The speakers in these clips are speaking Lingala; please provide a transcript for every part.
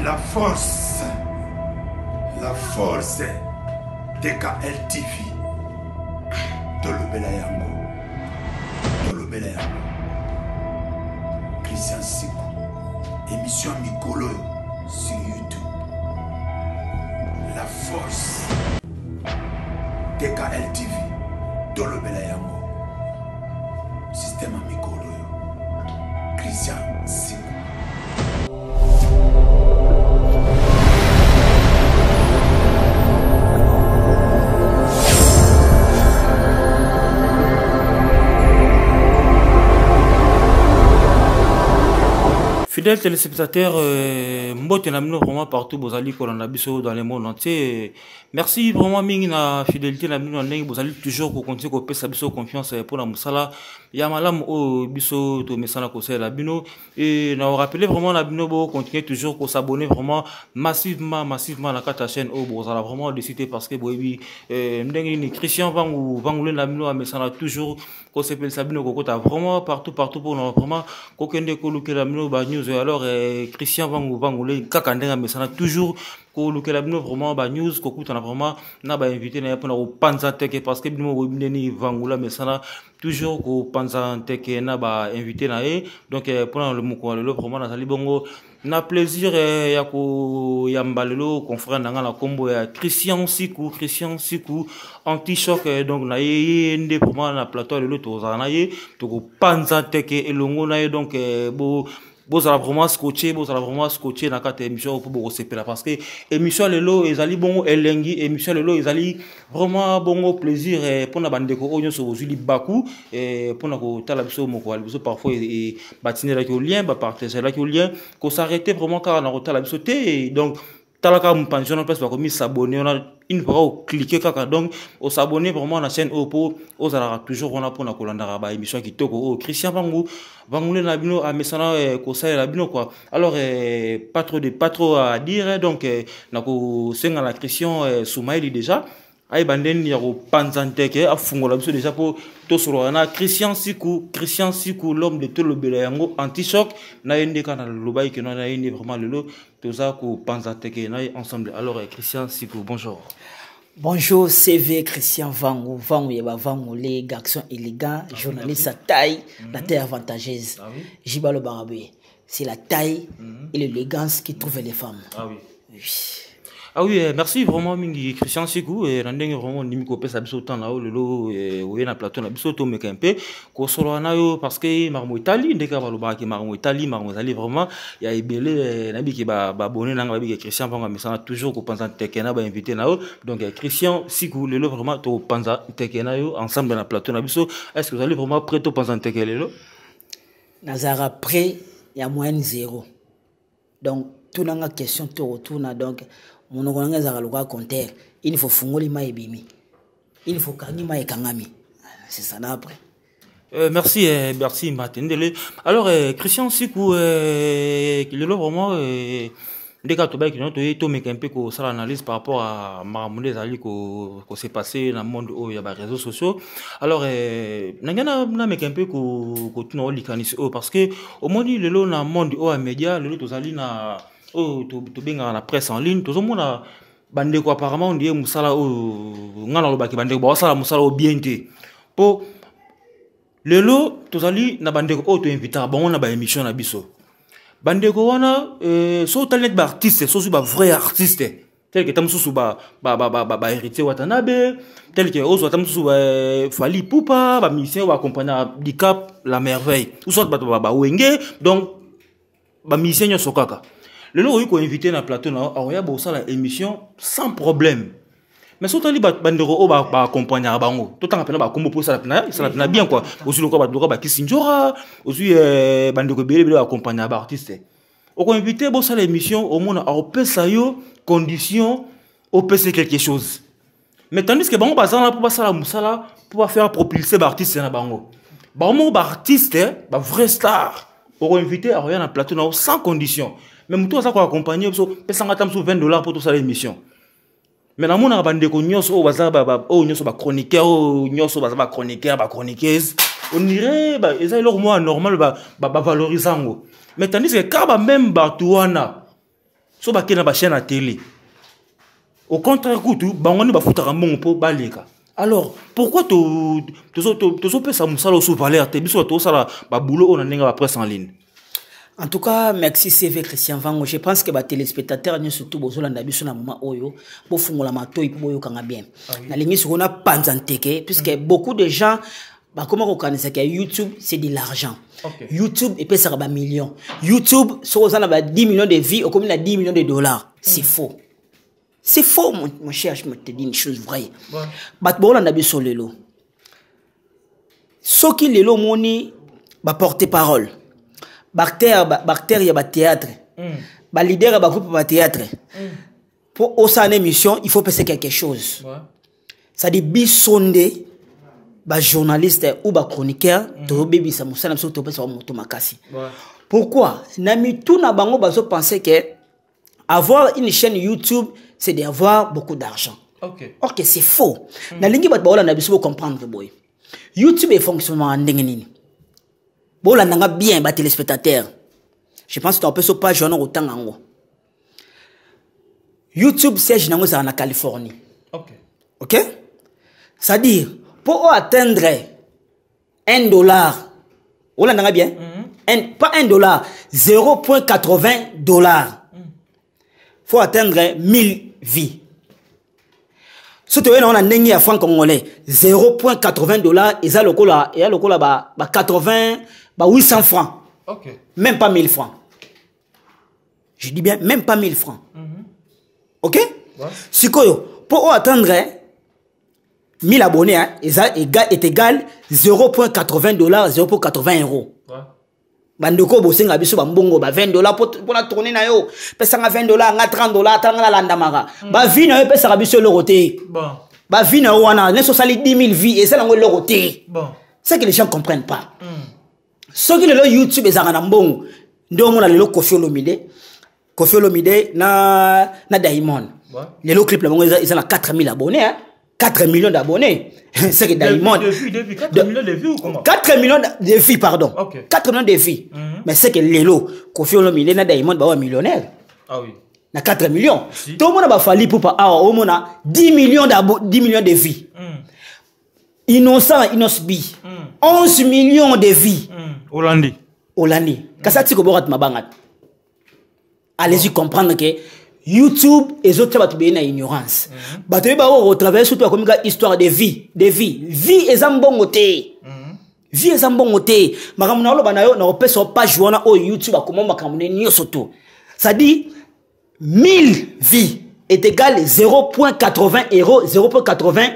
La force TKL TV. Tolobela yango. Christian Siku. Émission Mikolo sur YouTube. La force TKL TV. Tolobela yango. Système Mikolo. Christian Siku. Fidèles téléspectateurs, vraiment partout, vous allez dans le monde entier. Merci vraiment la fidélité, vous allez toujours continuer à faire confiance pour la Moussala. Il y a malam au biso to mesana ko la bino et nous rappeler vraiment la bino continuer toujours à s'abonner vraiment massivement la carte chaîne au vous allez vraiment décider parce que boyebi ndengini Christian Vangoulé la bino mesana toujours ko s'appelle Sabino ko vraiment partout pour nous vraiment ko kende ko luke la bino ba news alors Christian Vangoulé kaka ndenga mesana toujours ko luke la bino vraiment ba news ko kuta vraiment na ba invité na pour panza teke parce que bino ni Vangoula mesana toujours ko panza teke na ba invité na donc pour le moko le vraiment na sali bongo na plaisir ya ko yambalelo confrère na la combo ya Christian Siku anti-choc donc na ndé vraiment na plateau le to za na to ko panza teke elongo na donc vous allez vraiment scotcher dans cette émission pour vous sepela parce que émission lelo ezali bongo elengi émission lelo ezali vraiment bongo plaisir pour na bandeko onyo so zuli baku pour na ko tala biso moko biso parfois et batiner la lien ba partager la lien ko s'arrêter vraiment car na ko tala biso té donc talaka mpansion en place va comme s'abonner on a une fois cliquer kaka donc on s'abonner vraiment à la chaîne pour aux aura toujours on a pour na kolanda ba émission qui toko Christian Vangoulé na bino a mesana ko sa la bino quoi alors pas trop à dire donc na ko senga la Christian Soumaïli déjà ay banden ya ko panzanteke afungola biso déjà pour to solo na Christian Siku l'homme de Tolobela yango anti-choc na yende kana lobai que na yende vraiment lelo toza ko panzanteke na ensemble alors Christian Siku bonjour. Bonjour, CV Christian Vangoulé, garçon élégant, journaliste à taille, la taille avantageuse. Jibalo Barabé, c'est la taille et l'élégance qui trouvent les femmes. Ah oui, merci vraiment mingi Christian Siku et rendez vraiment nimiko pesa biso temps là lelo et na plateau na biso to mekempe ko solo na yo parce que marmo Italie ndeka baloba ki marmo Italie vraiment ya ebele na biki ba bonné na ba biki Christian Vango mesana toujours ko pensa tekena ba invité na yo donc Christian Siku lelo vraiment to pensa tekena yo ensemble na plateau na biso est-ce que vous allez vraiment prêt to pensa tekena lelo Nazara prêt il y a moins 0 donc tout na question to retourna donc mon ongonga za loka compteur il faut fungoli ma ebimi il faut kangi ma ekangami c'est ça là après merci Matendele alors Christian Siku le vraiment des cas toba qui noto to meka un peu ko ça l'analyse par rapport à Maramondé Zali ko s'est passé dans le monde où il y a des réseaux sociaux alors nangana na meka un peu ko tuno likanisi parce que au monde le lo na monde où média le to Zali na to benga na presse en ligne tout monde bande ko apparemment on dit musala ngana lo baki bande ko sala musala o bienté po lelo to Zali na bande ko to inviter bon na ba émission na biso bande ko wana so talent ba artiste so su ba vrai artiste tel que tamsusu ba héritier Watanabe tel que ozo tamsusu ba Fally Ipupa ba musicien ba accompagner Dicap la merveille ou soit ba wenge donc ba musicien sokaka le lot où invité na plateau na oya bo sala émission sans problème mais surtout les bandero ba accompagner bango tout temps appelé ba combo pour ça na bien quoi aussi le ko ba kisinjora aussi bandeko bele accompagner ba artiste au invité bo sala émission au monde a opesa yo condition opesa quelque chose mais tandis que bango bazana pour sala musala pour faire propulser ba artiste na bango ba artiste ba vrai star au invité a rien na plateau na sans condition même tout ça ko accompagner so pesanga tam sous $20 pour tout ça l'émission mais na mona bande ko nyoso o baza nyoso ba chroniqueur nyoso baza ba chroniqueuse on dirait eza leur normal ba valorisango mais tandis que quand même batuana so ba kena ba chaîne à télé au contraire kutu bangoni ba futaka mbongo po baleka. Alors pourquoi to pesa musala so valeur te biso to sala ba boulot on ndinga ba presse en ligne. En tout cas, merci CV Christian Vango. Je pense que les téléspectateurs, surtout les gens qui sont moment oyo, pour faire la mato et pour faire bien. Na ligne sur on a panzanteke puisque beaucoup de gens, bah comment on connaît ça que YouTube c'est de l'argent. YouTube et puis ça va millions. YouTube, sur on a 10 millions de vies, ou comme il a 10 millions de dollars. C'est faux. C'est faux, mon cher. Je me te dis une chose vraie. Bah bon on a bien sur le lot. Ce qui le lot moni, bah porter parole. Bactère il y a théâtre. Leader il y a groupe théâtre. Pour oser une émission, il faut passer quelque chose. Ça dit bisonde journaliste ou chroniqueur to bébé ça musala so to pesa moto makasi. Pourquoi? Nami tout na bango bazo penser que avoir une chaîne YouTube c'est d'avoir beaucoup d'argent. OK, c'est faux. Na lingi bat baola na biso comprendre boy. YouTube est fonctionnement ndenge nini. Bon, là, on a bien les téléspectateurs. Je pense que tu as un peu sur page autant en YouTube, c'est en Californie. OK? C'est-à-dire, pour atteindre $1, on a bien? Pas $1, 0.80 $. Faut atteindre 1000 vies. Si tu as un franc congolais, 0.80 $, et ça, le 80, 800 francs. Même pas 1000 francs. Je dis bien, même pas 1000 francs. OK? Si pour atteindre 1000 abonnés, est égal 0.80 $, 0.80 €. Bandeko bosenga biso bambongo ba $20 pour la tourner na yo pesa nga $20 nga $30 tanga la ndamaka ba vie na yo pesa biso le côté ba vie na wana ne so sali 10 000 vies et ça ngo le côté c'est que les gens comprennent pas ce qui le YouTube ezanga na mbongo ndo mona le Koffi Olomide na Diamond le clip la bongo ils ont 4000 abonnés 4 millions d'abonnés. C'est que Diamond. 4 millions de vues ou comment? 4 millions de vues, pardon. 4 millions de vues. Mais c'est que Lelo, Koffi Olomide, Diamond, bah, millionnaire. Ah oui. Na 4 millions. Tout le monde a fallu pour pas. Ah, au moins, 10 millions de vues. Innocent, Inosbi. 11 millions de vues. Hollandi. Kassati Koborat Mabangat. Allez-y comprendre que YouTube et autres battu bien ignorance. Battu ba au travers surtout comme histoire de vie, vie et zambongoté. Vie et zambongoté. Makamuna lo banayo na opesa page wana au YouTube comment makamune nyo soto. Ça dit 1000 vies est égal 0.80 €, 0.80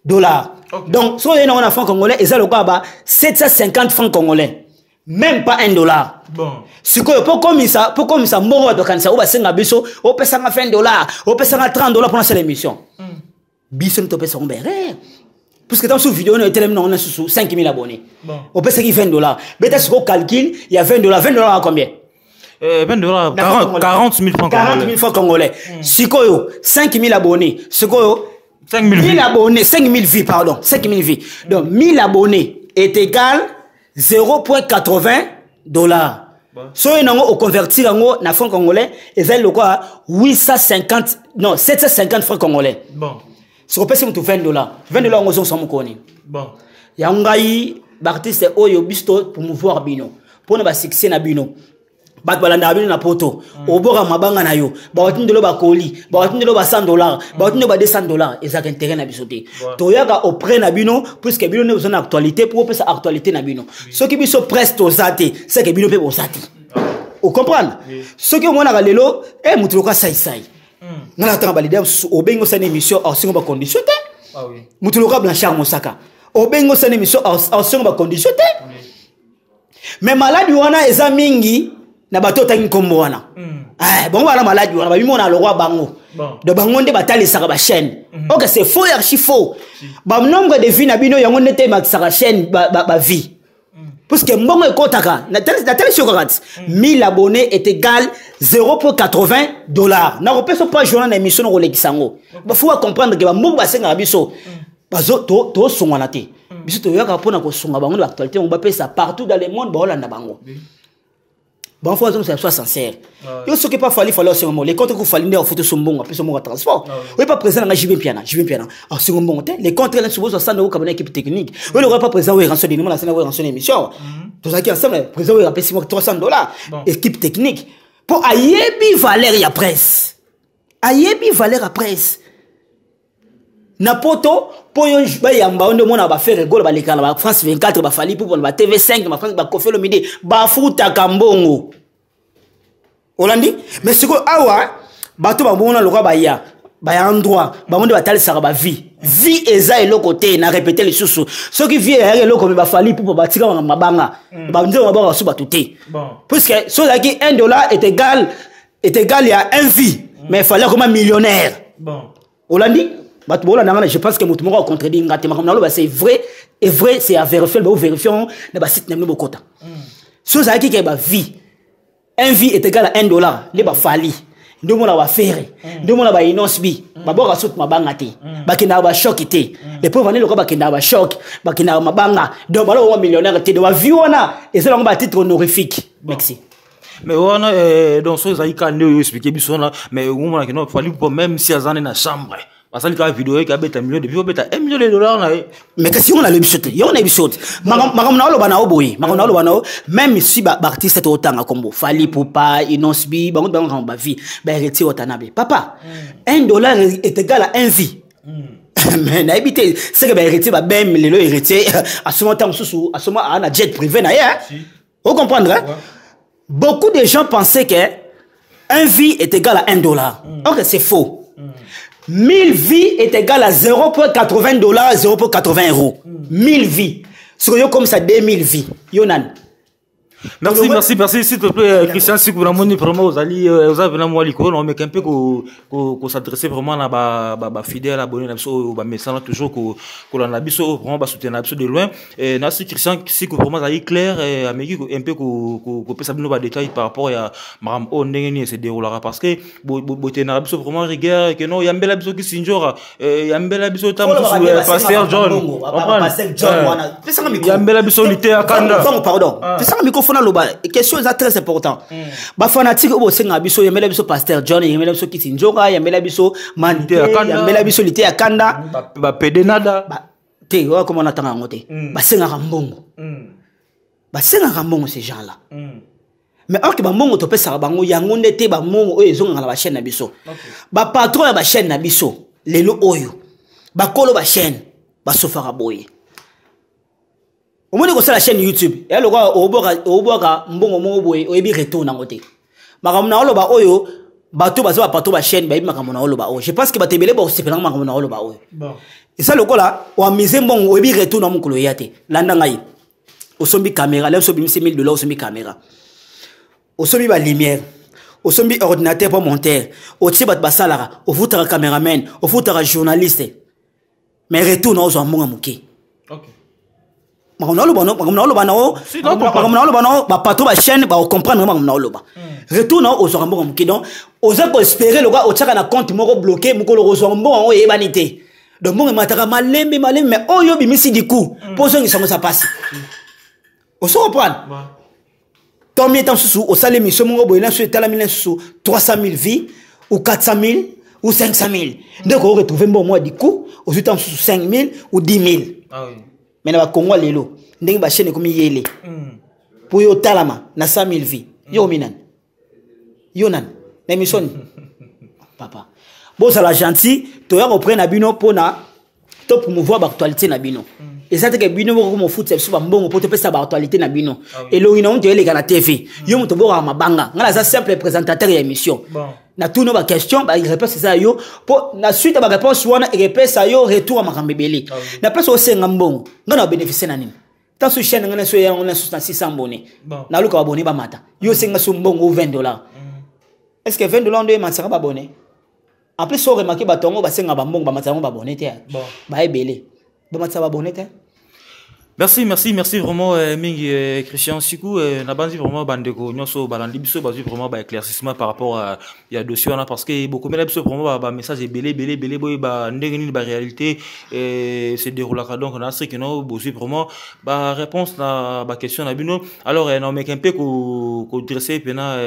$. Donc si on a un franc congolais et ça le ba 750 francs congolais. Même pas $1. Bon. Si pour comme ça mort de cancer, on va s'en abisso, on peut s'en faire $20, on peut s'en $30 pour cette émission. Bisson te pèse son béret. Puisque dans cette vidéo, on a 5000 abonnés. On peut s'en $20. Mais t'as ce qu'on calcule, il y a $20. $20 à combien? $20, 40 000 francs congolais. 40 000 francs congolais. Si quoi, 5000 abonnés. Si quoi, 1000 abonnés, 5000 vies, pardon. 5000 vies. Donc, 1000 abonnés est égal 0.80 $. Si on convertit en francs congolais, et ça le quoi 750 francs congolais. Bon. Si on peut se mettre $20, $20 on s'en sommes connus. Bon. Ya ngai artiste oyo bisto pour mouvoir bino. Pour ne pas succès na bino. Bat balanda bino na poto. Obora mabanga na yo. Ba watindelo ba koli, ba watindelo ba $100, ba watindelo ba $200 et ça intérêt na bisoté. Toyaka auprès na bino puisque bino ne besoin d'actualité pour faire actualité na bino. Ce qui biso presse to zate, c'est que bino pe bosati. Vous comprenez? Ce que moi na lelo e mutuloka sai. Ngala tanga balide obengo sa émission en singo ba condition té. Ah oui. Mutuloka Blanchard Mosaka. Obengo sa émission en singo ba condition té. Mais maladi wana eza mingi na bato tangi kombo wana. Bon wana maladi wana ba bimona le roi bango. De bango nde batali saka ba chaîne. OK, c'est faux et archi faux. Ba nombre de vie na bino yango nete ma saka chaîne ba vie. Parce que mbongo ekotaka na télé chocolat 1000 abonnés est égal 0.80 $. Na repeso pas journal na émission ko lekisango. Ba faut comprendre que ba mbongo ba senga biso. Bazo to songwana te. Biso to yaka pona ko songa bango na actualité on ba pesa partout dans le monde ba holanda bango. bon faut que ça soit sincère yo ce que pas fallu ce moment les comptes que fallu ndé photo so mbongo après so mbongo transport oui pas présent na JV Piana ah c'est mbongo té les comptes là sur 100 € comme équipe technique oui le pas présent oui rançon dénouement la scène oui rançon émission tout ça qui ensemble présent oui rappelle $300 équipe technique pour ayebi valeur ya presse ayebi valeur à presse na poto po yo ba yamba ondo mona ba faire rigolo ba lekala ba France 24 ba fali pour ba TV5 ba France ba Koffi Olomide ba futa kambongo Olandi mais siko awa bato ba mona lokwa ba ya endroit ba monde ba talisaka ba vie eza eloko te na répéter les sous ceux qui vie ya eloko ba fali pour ba tika mabanga ba nzo ba su ba tuté puisque so là qui $1 est égal à un vie mais il fallait comme un millionnaire Olandi je pense que tout le monde a contredit c'est vrai et vrai c'est à vérifier mais vérifions dans site nem no kota so ça qui est ba vie un vie est égal à $1 les ba fali ndo mona ba faire ndo mona ba inosbi ba boka sut mabanga te ba kina ba choc te les pauvres ne ba kina ba choc ba kina mabanga donc ba lo millionnaire te de ba vie wana et c'est là ba titre honorifique merci mais on a donc ça ça il can nous expliquer bisona mais au moment que non fallait pas même si azane na chambre parce que la vidéo qui a bêta million depuis bêta $1 million na mais que si on a le bichote yo on a bichote magam na lo bana oboyi magam na lo bana même si ba artiste to tanga kombo fali popa inosbi ba ngomba ba vie ba héritier otanabe papa $1 est égal à un vie mais na habité c'est que ba héritier ba ben lelo héritier à ce moment temps sous à ce moment ana jet privé na ya vous comprendre beaucoup de gens pensaient que un vie est égal à $1 ok c'est faux 1000 vies est égal à $0.80 €. 1000 vies. Sur yo comme ça 2000 vies. Yonan. Merci, s'il te plaît, Christian, si vous avez vraiment, vous avez vraiment l'icône, mais un peu qu'on s'adresse vraiment à ba fidèle abonné, à message toujours qu'on a biso vraiment soutenir de loin. Et merci Christian, si vous vraiment avez clair et un peu qu'on peut savoir nos détails par rapport à Madame Onengeni et se déroulera parce que beauté na biso vraiment rigueur que non, yambela biso qui sinjora, yambela biso tam pasteur John. Yambela biso lité à Kanda. Pardon. Question est très important. Ba fanatique au senga biso yemela biso pasteur John yemela biso kitinjoka yemela biso mante yemela biso lité ya Kanda ba pede nada te wa comment on attend ngote ba senga mbongo ces gens là mais or que ba mbongo to pesa bango yango ndete ba mbongo oyo ezonga na ba chaîne na biso ba patron ya ba chaîne na biso lelo oyo ba kolo ba chaîne ba sofara boye au moins que c'est la chaîne YouTube et le gars au boka mbongo mo boye oyebi retour na ngote makamuna oloba oyo bato bazo bato ba chaîne ba makamuna oloba oyo je pense que batebele ba sepela makamuna oloba oyo bon et ça le gars là o amize mbongo oyebi retour na mukolo yate landa ngai osombi caméra là osombi $1000 osombi caméra osombi ba lumière osombi ordinateur pour monter otie bat basalara ofutara cameraman ofutara journaliste mais retour na ozo mbongo muke OK patron ba chaîne ba comprendre retourne aux mbongo mukidon oza ko espérer le gars o tchaka na compte moko bloqué mukolo ko mbongo o yebanité donc mbongo mataka malembe mais oyo bimisi du coup poso ngi ça passe o so comprendre tant temps sous au salaire mission moko boyena sur tala 300,000 vies ou 400,000 ou 500,000 donc on retrouver mbongo du coup au temps sous 5,000 ou 10,000 ah oui. Mais na Congo lelo ndenge ba chaîne comme yele pour yo talama na 100,000 vies yo minan yonan na mission papa bon ça la gentil to ya reprendre na bino pona to promouvoir ba actualité na bino et ça que bino ko mo foot c'est ba mbongo pour te pesa ba actualité na bino et lo ina on te ele kana TV yo mo to bo mabanga ngala za simple présentateur ya émission na tout nos questions ba réponse ça yo pour na suite ba réponse wana réponse yo retour à makambebele na place au senga mbongo ngana bénéficier na nini tant sur chaîne ngana so ya ngana 600 abonnés na luka abonné ba mata yo senga so mbongo $20 est-ce que $20 ndo matsaka ba abonné en plus so remarquer ba tongo ba senga ba mbongo ba mata ba abonné te ba ebele ba mata ba abonné te Merci vraiment Mingi Christian Sikou na banzi vraiment bandeko nyonso balandi biso bazu vraiment ba éclaircissement par rapport à ya dossier on parce que beaucoup mais biso vraiment ba message belé boy ba ndenge ni ba réalité se déroule donc on a ce que non bozu vraiment ba réponse na ba question na bino alors non mais un peu ko dresser pena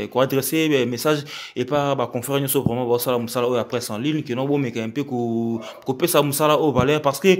ko adresser message et pas ba conférer nyonso vraiment ba sala musala ou après en ligne que non bon mais un peu ko pesa musala au valeur parce que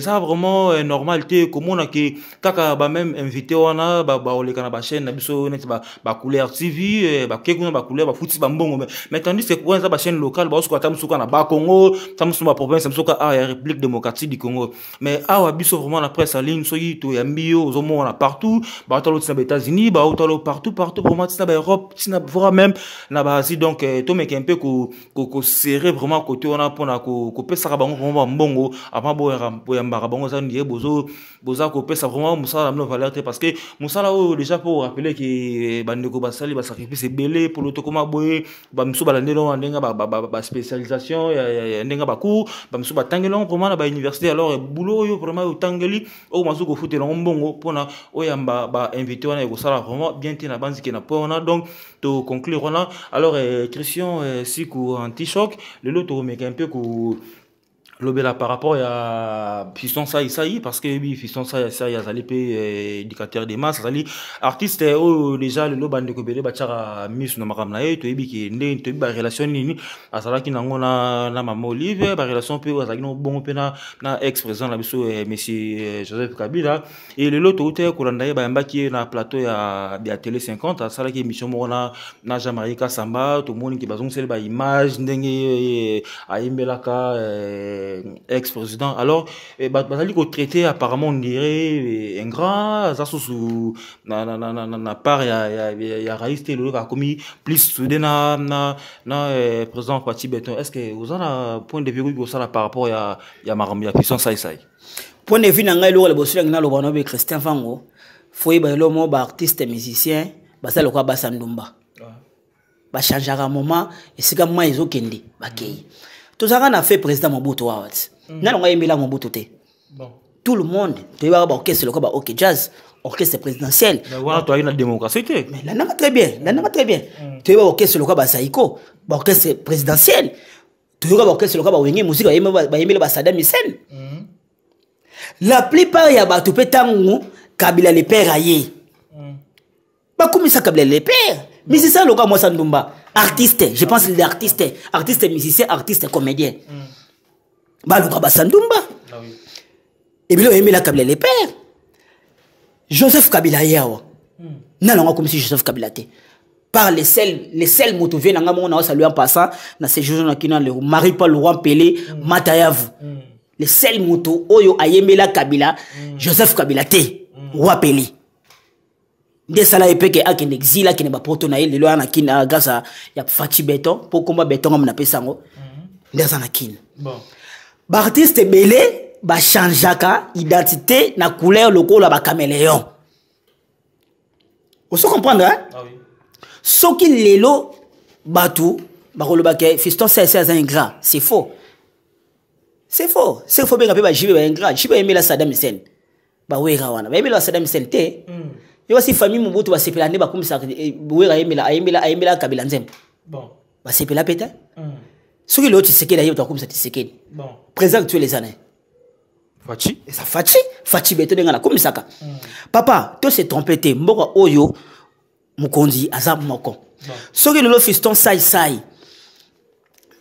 ça vraiment normal comment on a que kaka ba même invité wana ba oleka na ba chaîne na biso net ba couleur TV ba kekuna ba couleur ba futi ba mbongo mais tandis c'est quoi ça ba chaîne locale ba osko tamsuka na ba Congo tamsuka province tamsuka a ya République démocratique du Congo mais awa biso vraiment la presse en ligne so yito ya mbio zomo na partout ba talo tsina États-Unis ba talo partout vraiment tsina ba Europe tsina vraiment même na ba Asie donc to mec un peu ko serrer vraiment côté on a pona ko pesa ka bango vraiment mbongo avant boya mbara bango ça ndiye boza ko pesa vraiment musala na valeur parce que musala déjà pour rappeler que bandeko basali ba sacrifice belé pour le tokoma boye ba miso balandelo ndenga ba spécialisation ya ndenga ba cours ba miso batangelo vraiment na ba université alors boulot yo vraiment utangeli o mazuko futela mbongo pona oyamba ba invité wana ko sala vraiment bien tina banzi ke na pona donc to conclure on alors Christian Sikou anti-choc le lot to mec un peu ko lobela par rapport à Fiston Saïsaï parce que oui Fiston Saïsaï a zalipé éducateur des masses zali artiste déjà le loban de kobele bachara miss na makamna e to ebiki ndé to ba relation nini asala ki nango na mama Olive ba relation pe azaki no bon pe na ex président la biso monsieur Joseph Kabila et le lot to ko landaye ba mbaki na plateau ya télé 50 asala ki émission mo na Jean-Marie Kasamba to moni ki bazong sel ba image ndenge ayembelaka ex-président alors bazali ko traité apparemment on dirait un grand sous na part ya raïsté le a commis plus soudé na président Fati Beton est-ce que vous avez point de vue que ça par rapport ya maramia puissance Saïsaï point de vue na ngai lo le bosula ngina lo bana be Christian Fango foi ba lo mo ba artiste musicien basa lo kwa basandumba ba changer un moment et c'est comme moi izo kende ba kei tout ça a fait président Mobutu Wawat. N'a pas aimé la Mobutu. Bon. Tout le monde. Tu vas avoir orchestre le quoi OK jazz, orchestre présidentiel. Mais voilà, tu as une démocratie. Mais là n'a pas très bien, là n'a pas très bien. Tu vas avoir orchestre le quoi Saïko, orchestre présidentiel. Tu vas avoir orchestre le quoi Wengi musique ba aimer le Saddam Hussein. La plupart ya ba topé tangu Kabila les pères aïe. Ba comme ça Kabila les pères. Mais c'est ça le quoi moi Sandumba. Artiste, je pense les artistes, artistes musiciens, artistes comédiens. Bah le quoi Sandumba. Et bien il a Kabila les pères. Joseph Kabila yawa. Non comme si Joseph Kabila té. Par les seuls motivés nanga mo na saluer en passant na ces jours na kina le Marie-Paul Laurent Pelé Matayavu. Les seuls motos oyo ayemela Kabila Joseph Kabila té roi Pelé. Des salariés peke a ken exila ken ba poto na ile lo ana kina gaza ya Fati Beton pour combat Beton ngam na pesango des ana kin bon ba artiste belé ba changeaka identité na couleur lokola ba caméléon on se comprendre hein ah oui so ki lelo batu ba koloba ke Fiston c'est un ingrat c'est faux bien pe ba jibe ba ingrat jibe emela Saddam Hussein ba wera wana ba emela Saddam Hussein te yo si famille Mobutu ba sepela ne ba kumisa wera ayemela Kabila nzembe bon ba sepela peta ce qui l'autre c'est que d'ailleurs tu kumisa tisekedi bon présent tu les années Fati Beton ngana kumisa ka papa to se tromper mboka oyo mukonzi azab moko ce qui le Fiston sai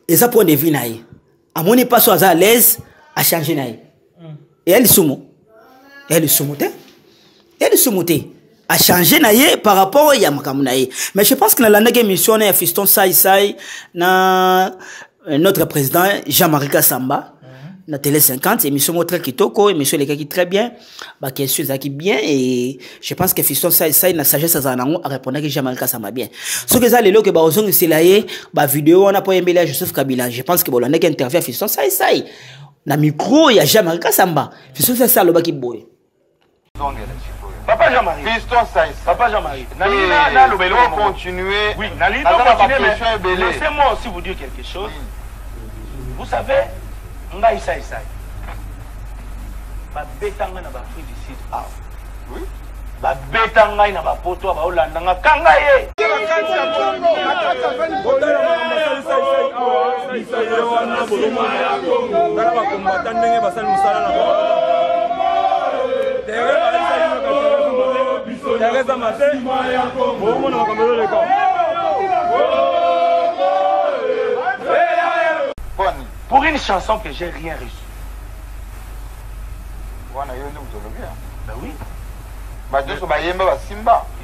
et ça point de vue naï amoni pas so à l'aise à changer naï et elle sumo a changé naïe par rapport à Yamakamunaï. Mais je pense que dans la émission, il y a Fiston Saïsaï, notre président Jean-Marie Kassamba, na télé 50, émission très kitoko, émission les qui très bien, bah question qui bien et je pense que Fiston Saïsaï na sagesse à répondre que Jean-Marie Kassamba bien. Ce que ça les que bah ozong c'est là bah vidéo on a pas aimé Joseph Kabila. Je pense que bon on a interview Fiston Saïsaï. Na micro il y a Jean-Marie Kassamba. Fiston Saïsaï le baki boy. Papa Jean-Marie. Fiston Saïs. Papa Jean-Marie. Nalina, nous allons continuer. Oui, Nalina, continuer. Laissez-moi aussi vous dire quelque chose. Vous savez, Ngaï Saïsaï. babetanga na bafrique du sud awa babetanga na bapoto baolandanga kanga ye pour une chanson que j'ai rien reçu. Ben oui.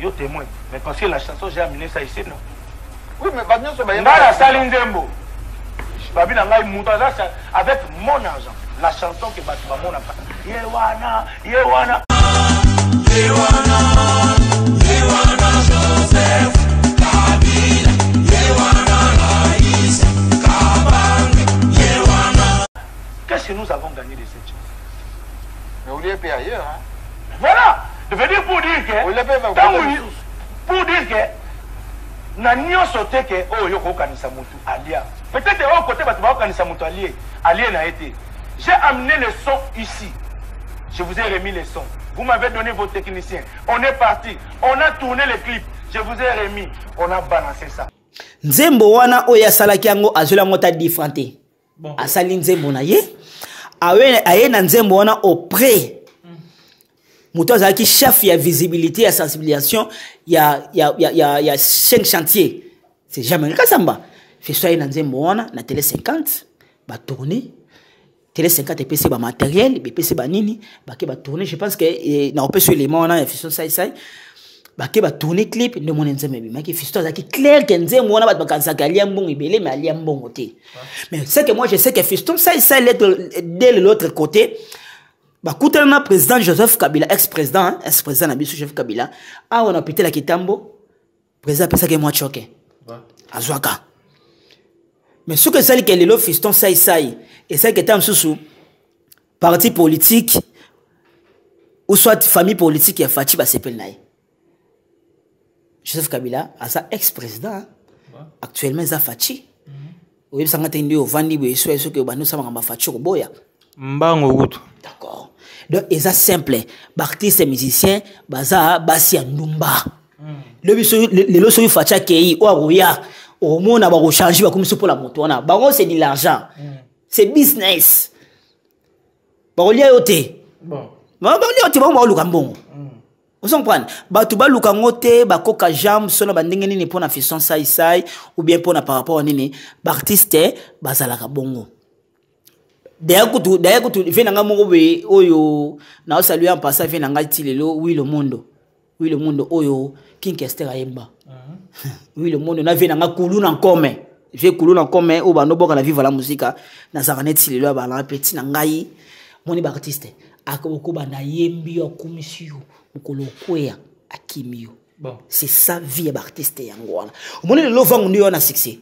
Yo témoin. Mais parce que la chanson, j'ai amené ça ici, non? Oui, mais Bagnon se baille. La Salindembo. Avec mon argent. La chanson que Batman a fait. Yewana, Yewana. Yewana, Yewana Joseph Kabila. Yewana Raïs Kabang. Yewana. Qu'est-ce que nous avons gagné de cette chanson? Mais vous l'avez payé ailleurs, hein? Voilà. Je veux dire pour dire que. Pour dire que. Nanyo sauté que. Oh, yoko kanisa mutu alia. Peut-être au côté batba kanisa mutu allié. Allié n'a été. J'ai amené le son ici. Je vous ai remis les sons. Vous m'avez donné vos techniciens. On est parti. On a tourné le clip. Je vous ai remis. On a balancé ça. Nzembo wana oya salaki yango azola ngota différenté. Bon. Asali nzembo na ye. Aye na nzembo wana auprès. Mouto azaki chef ya visibilité ya sensibilisation ya 5 chantiers. C'est jamais le samba. Fait ça na nzembo wana na télé 50 ba tourner. Télé 50 et PC ba matériel, PC ba nini, ba ke ba tourner, je pense que na opé sur les mots na ya fisto sai ba ke ba tourner clip de mon nzembe bi ma ke fisto azaki clair que nzembo wana ba kansa ka lia mbongo ibele mais alia mbongo te. Mais c'est que moi je sais que fisto sai de l'autre côté. Bah, le président Joseph Kabila, ex-président Nabisu Joseph Kabila, on a pété la Kitambo, président Pesa que moi choqué. Azwaka. Mais ce que c'est que le fiston saï, et c'est que tam sous parti politique, ou soit famille politique qui a Fachi Basepel Naï. Joseph Kabila, à sa ex-président, actuellement, il a Fachi. Oui, ça m'a entendu au Vandi, oui, soit ce que nous sommes Fachi au Boya. D'accord. Donc, c'est simple. Artistes et musiciens, baza basi ndumba. Le loso facha kei ou arouya. Au monde, on va changer comme ça pour la moto. C'est de l'argent. C'est business. Bon, lié au thé. Bon, lié au lukambon. Vous comprenez? Batuba lukangote, bakoka jam, solo bandingeni ni pour na fisson sai ou bien pour na par rapport à nini. Artiste, bazala kabongo. D'ailleurs, tu viens dans le oyo, na saluer en passant viens dans tilelo, oui le monde, oyo, King Kester Aimba. Oui le monde, na viens dans Kulu en commun, j'ai Kulu en commun, ou ba no boka la vivre la musique, na zaranet tilelo ba la petit na ngai, moni artiste, akoko ba na yembi o komisio, mukolo kwea akimio. Bon, c'est ça vie artiste yango. Moni le lovang ndi on a succès.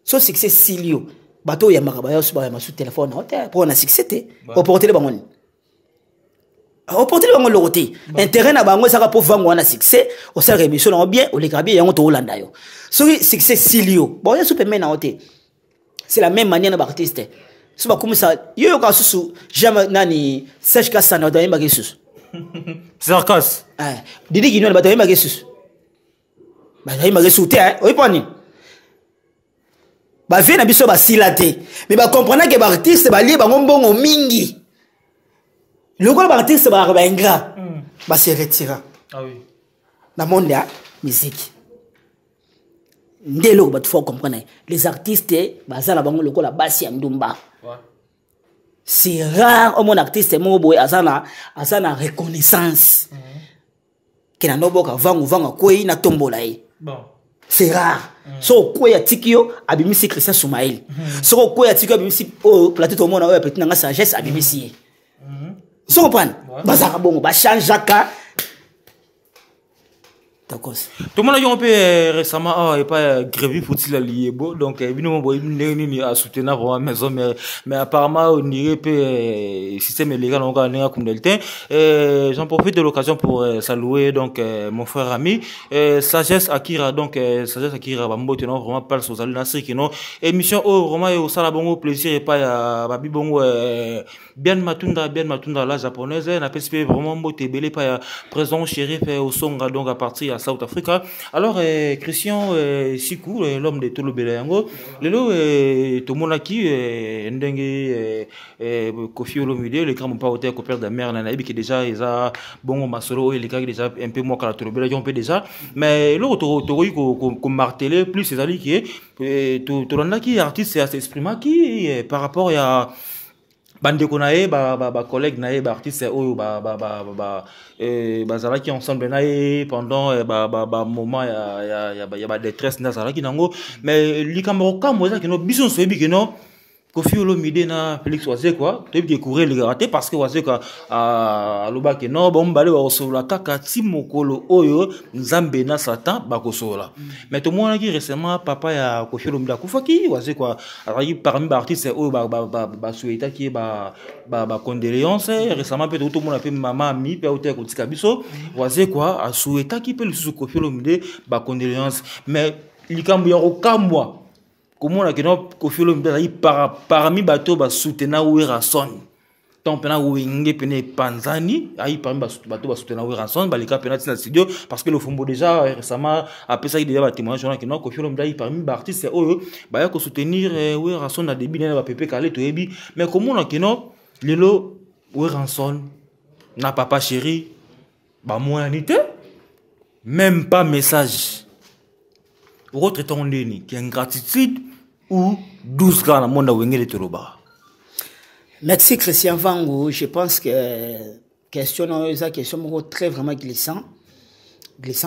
So succès silio. Bateau ya makaba sous téléphone pour on a succès au porter le bangon au porter le bangon le côté intérêt na bango ça pour vendre on a succès au sert émission on bien au les bien yango to Hollanda yo so succès silio bon ya super na hoté c'est la même manière na artiste so ba comme ça yo ka susu jamais nani Serge Kassana da yemba kesus Sarkas Didi Gino ba da yemba kesus ba da yemba kesus te o iponi. Ba vie na biso ba silate mais ba comprendre que ba artiste ba lié ba ngombongo mingi le ko ba artiste ba ingrat ba se retira ah oui na monde ya musique ndelo ba faut comprendre les artistes ba za la bango le ko la basi ya ndumba c'est rare mon artiste mo boy azana reconnaissance que na noboka vanga ko na tombola yi bon. C'est rare. So quoi ya tikio abimisi Christian Soumaïl. So quoi ya tikio abimisi au plateau tout le monde a petit nanga sagesse abimisi. So comprendre. Bazara bongo ba change jaka. D'accord. Tout le monde a dit un peu récemment, et pas grévé faut-il allier beau, donc évidemment il a soutenu vraiment maison, mais apparemment on irait peu système légal on gagne comme del temps. J'en profite de l'occasion pour saluer donc mon frère ami Sagesse Akira, donc Sagesse Akira bambo tenant vraiment pas sur Zali Nasri qui non émission au vraiment au salabongo plaisir et pas babi bongo bien matunda la japonaise n'a pas vraiment beau tébélé pas présent shérif au songa donc à partir à South Africa. Alors Christian Sikou l'homme de Tolo Belayango lelo to monaki ndenge Kofi Olomide le grand pas hôtel copain de mère nanaïbi qui déjà ils a bon masolo et les gars déjà un peu moins que la Tolo Belayango un peu déjà mais l'autre to marteler plus ces alliés qui est to l'anaki artiste c'est à s'exprimer qui par rapport à bande konae ba collègue nae ba artiste oyo bazala qui ensemble nae pendant moment ya ba détresse na zala qui nango mais likambo ka moza que no bison so bi que no Kofi Olomide na Félix Oise quoi tu peux courir les raté parce que Oise ka aloba que non bon balé wa osola kaka timokolo oyo nzambe na satan ba kosola mais tout le monde qui récemment papa ya Kofi Olomide kufa ki Oise quoi parmi ba artistes oyo ba souhaita qui ba condoléances récemment peut tout le monde a fait maman mi pe hôtel ko tika biso Oise quoi a souhaita qui peut le sous Kofi Olomide ba condoléances mais likambo ya okamwa comment on a que non Kofi Olomide parmi bateau ba soutenir Werason tant pena wenge pene panzani ayi parmi bateau ba soutenir Werason ba les cas pena dans studio parce que le fombo déjà récemment après ça il déjà ba témoignage que non Kofi Olomide parmi ba artiste oyo ba ya ko soutenir Werason na début na ba pépé calé to yebi mais comment on a que non lelo Werason na papa chéri ba moyanité même pas message votre temps ni qui ingratitude ou 12 gars dans le monde wengé de Toloba. Merci Christian Vango, je pense que question très vraiment glissant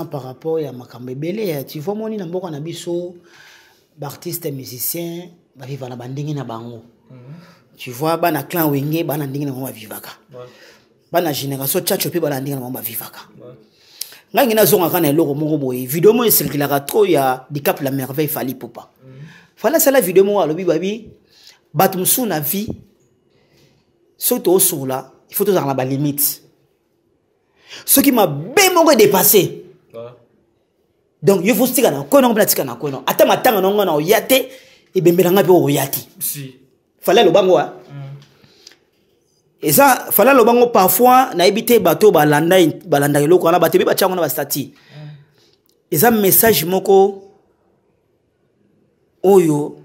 par rapport à Makambe Belé. Tu vois mon inambo on a biso artiste musicien ba vivre na bandingi na bango. Tu vois bana clan wengé bana ndingi na vivaka. Bana génération tchatcho pe bana ndingi na vivaka. Ngangi na zonga kana eloko moko boye vidéo mo circulera trop ya Dicap la merveille Fally Poupa. Fala sala vidéo mo alobi babi batumsu na vie surtout sur là il faut toujours la limite. Ce qui m'a bien moko dépassé. Donc il faut stika na kono platika na kono ata matanga nonga na oyate e bembelanga pe oyati. Si. Fala lo bango wa. Et ça, fallait le bango parfois na éviter bateau balanda eloko na batebe ba tchango na ba stati. Et ça message moko oyo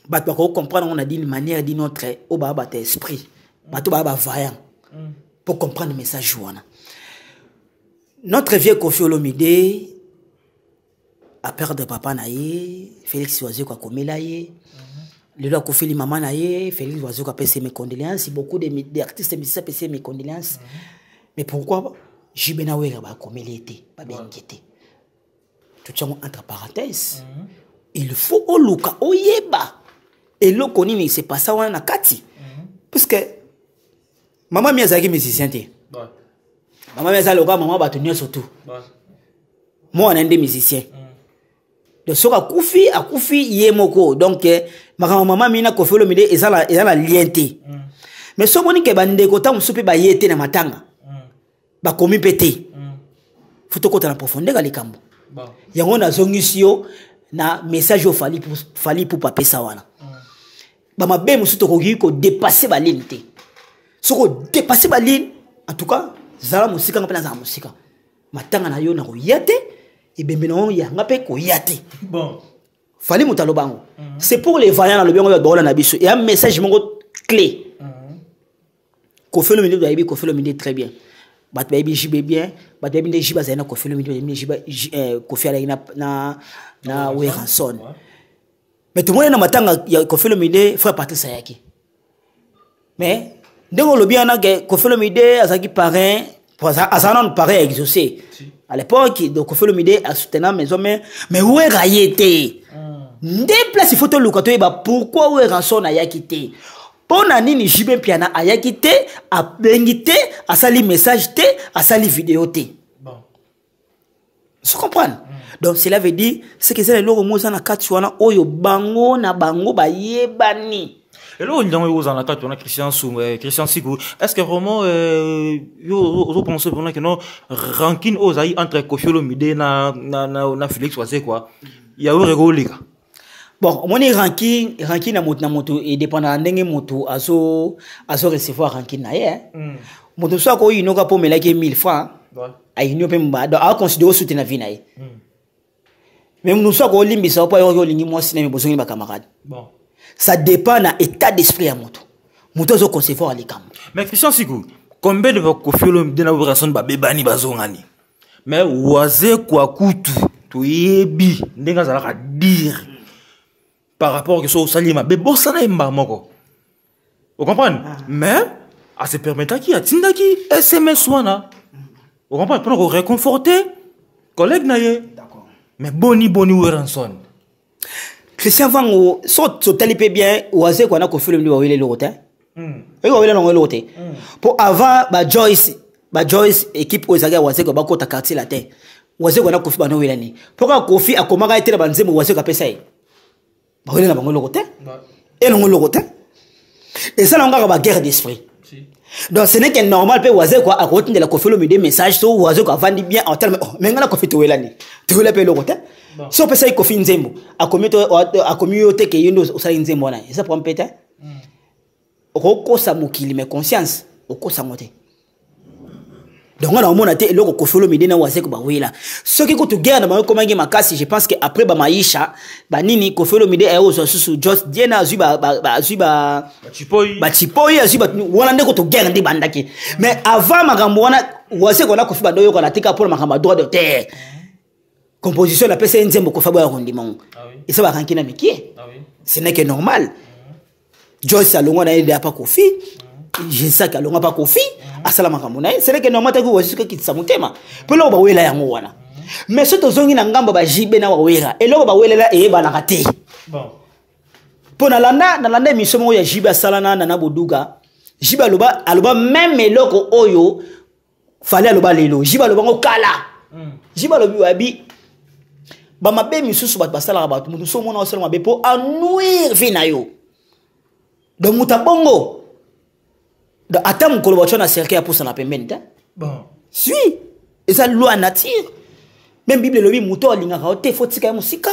bato ko comprendre on a dit une manière d'une autre au ba ba esprit. Bato ba vaillant pour comprendre le message wana. Notre vieux Kofi Olomide a perdu papa naie, Félix Oise ko komela ye. Le doigt Kofi maman naie, Félix Oise ko passer mes condoléances, beaucoup d'artistes musiciens passer mes condoléances. Mais pourquoi Jibena Wera ba komela été, pas bien inquiété. Tout ça entre parenthèses. Il faut oluka oyeba. Et le koni ni c'est pas ça wana kati. Parce que maman mi azaki musicien té. Maman mi azali loka maman ba tenir surtout. Moi on est des musiciens. De soka akufi yemoko donc maman mina Kofi Olomide ezala lienté. Mais so moni ke bande ko tam supe ba yete na matanga. Ba komi pété. Faut ko na profondeur likambo. Yango na zongisio na message au Fally pour papa ça wana. Ba mabe musuto ko dépasser ba ligne té. Soko dépasser ba ligne en tout cas zala musika ngapela za musika. Matanga na yo na ko yete et bembeno ya ngape ko yate. Bon. Fally mutalobango. C'est pour les vaillants le bien on na biso et un message mongo clé. Kofi Olomide doit y Kofi Olomide très bien. Bat baby jibe bien, bat baby ne jiba zaina Kofi Olomide jiba Kofi ala na Werason. Mais tout le monde na matanga ya Kofi Olomide faut partir ça yaki. Mais ndeko lo bien na Kofi Olomide azaki parrain, azanon parrain exaucé. À l'époque de Kofi Olomide a soutenu maison mais Wera yete. Ndé place il faut te luka to ba pourquoi Werason a yakité. Pona nini jibe piana a yakité, a bengité, a sali message té, a sali vidéo té. Bon. Tu comprends? Donc cela veut dire c'est que c'est le logo moza na kati wana oyo bango na bango ba yebani. Et là, on a Christian Sikou. Est-ce que vraiment, vous pensez vraiment que non, ranking aux aïe entre Koffi Olomide na Félix Ouazé quoi? Il y a eu rigolé. Bon, mon ranking na moto et dépendant d'enge moto aso recevoir ranking na ye. Moto soit ko inoka po melaki 1000 francs. Ay ino pe mba do a considérer soutenir na vie na ye. Même nous soit ko limbisa po yo lingi mo cinéma bozongi ba camarade. Bon. Ça dépend de l'état d'esprit à moto. Moto zo concevoir les camps. Mais Christian Sikou, combien de Koffi Olomide na operation ba bebani bazongani? Mais Ouazé kwa kutu to yebi ndenga zalaka dire par rapport que so salima be bossana imba moko. Vous comprenez? Mais à se permettre qui a tindaki SMS wana. Vous comprenez? Pour réconforter collègue na ye. D'accord. Mais boni Weranson. Christian Vango, so talipe bien, Ouazé qu'on a Koffi Olomide ba wele lote. Et ba wele no lote. Pour avant Joyce équipe Ozaga Ouazé ko ba kota quartier la terre. Ouazé qu'on a Koffi ba no wele ni. Pourquoi Koffi a komaka été ba nzemo Ouazé ka pesa yi. Ba wele na bango lote. Et no lote. Et ça n'a pas guerre d'esprit. Donc ce n'est que normal pe Ouazé quoi à côté de la Koffi Olomide message so Ouazé ko vandi bien en terme mais ngana Koffi to wele ni. To wele pe lote. Si on peut ça, Koffi Nzembo, à communauté qui est une au sein Nzembo, ça prend peut-être. Roko Samukili, mais conscience, Roko Samote. Donc on a au moins été le Koffi Olomide na Ouazé ko ba wela. Ce qui coûte guerre na comment ngi makasi, je pense que après ba maisha, ba nini Koffi Olomide est aux sous just diena zuba chipoyi azuba wana ndeko to guerre ndi bandaki. Mais avant makambo wana Ouazé ko na Koffi ba doyo ko na tika pour makambo droit de terre. Composition la PC Nzembo ko fabo ya rondimon. Et ça va ranker na mikie. Ce n'est que normal. Joyce alongo na ide apa Koffi. Je sais que alongo pa Koffi. Asala makambo na. Ce n'est que normal taku wazisuka kitsa mutema. Pe lo ba wela yango wana. Mais soto zongi na ngamba ba jibe na wawera. E lo ba welela e ba na kate. Bon. Po na landa émission ya jibe asala na boduga. Jibe aloba même eloko oyo fallait aloba lelo. Jibe aloba ngo kala. Jibe alobi wabi ba mabe misusu bat basala ba mutu so mona osala mabe po anuir vina yo donc mutabongo da atam ko lo na cercle pour ça na pembeni ta bon si et ça loi nature même bible lobi muto alinga ka te fotika musika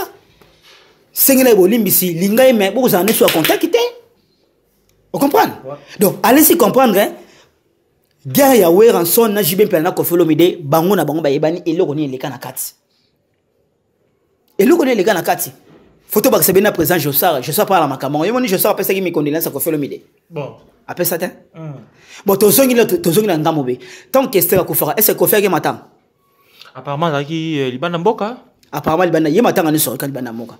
sengela bolimbisi linga me bo za ne so contacté vous comprenez donc allez-y comprendre hein guerre ya Weranson na jibe pela na Koffi Olomide bango na bango ba yebani eloko ni eleka na kati. Et le connaît les gars na kati. Photo ba c'est bien présent je sais pas la makamon. Yemoni je sais pas ça qui me condoléances à Koffi Olomide. Bon, après ça bon tozongi na ngamobe. Tant que c'est ko fera, est-ce que Koffi a matin? Apparemment zaki libana mboka. Apparemment libana yemata ngani so kan libana mboka.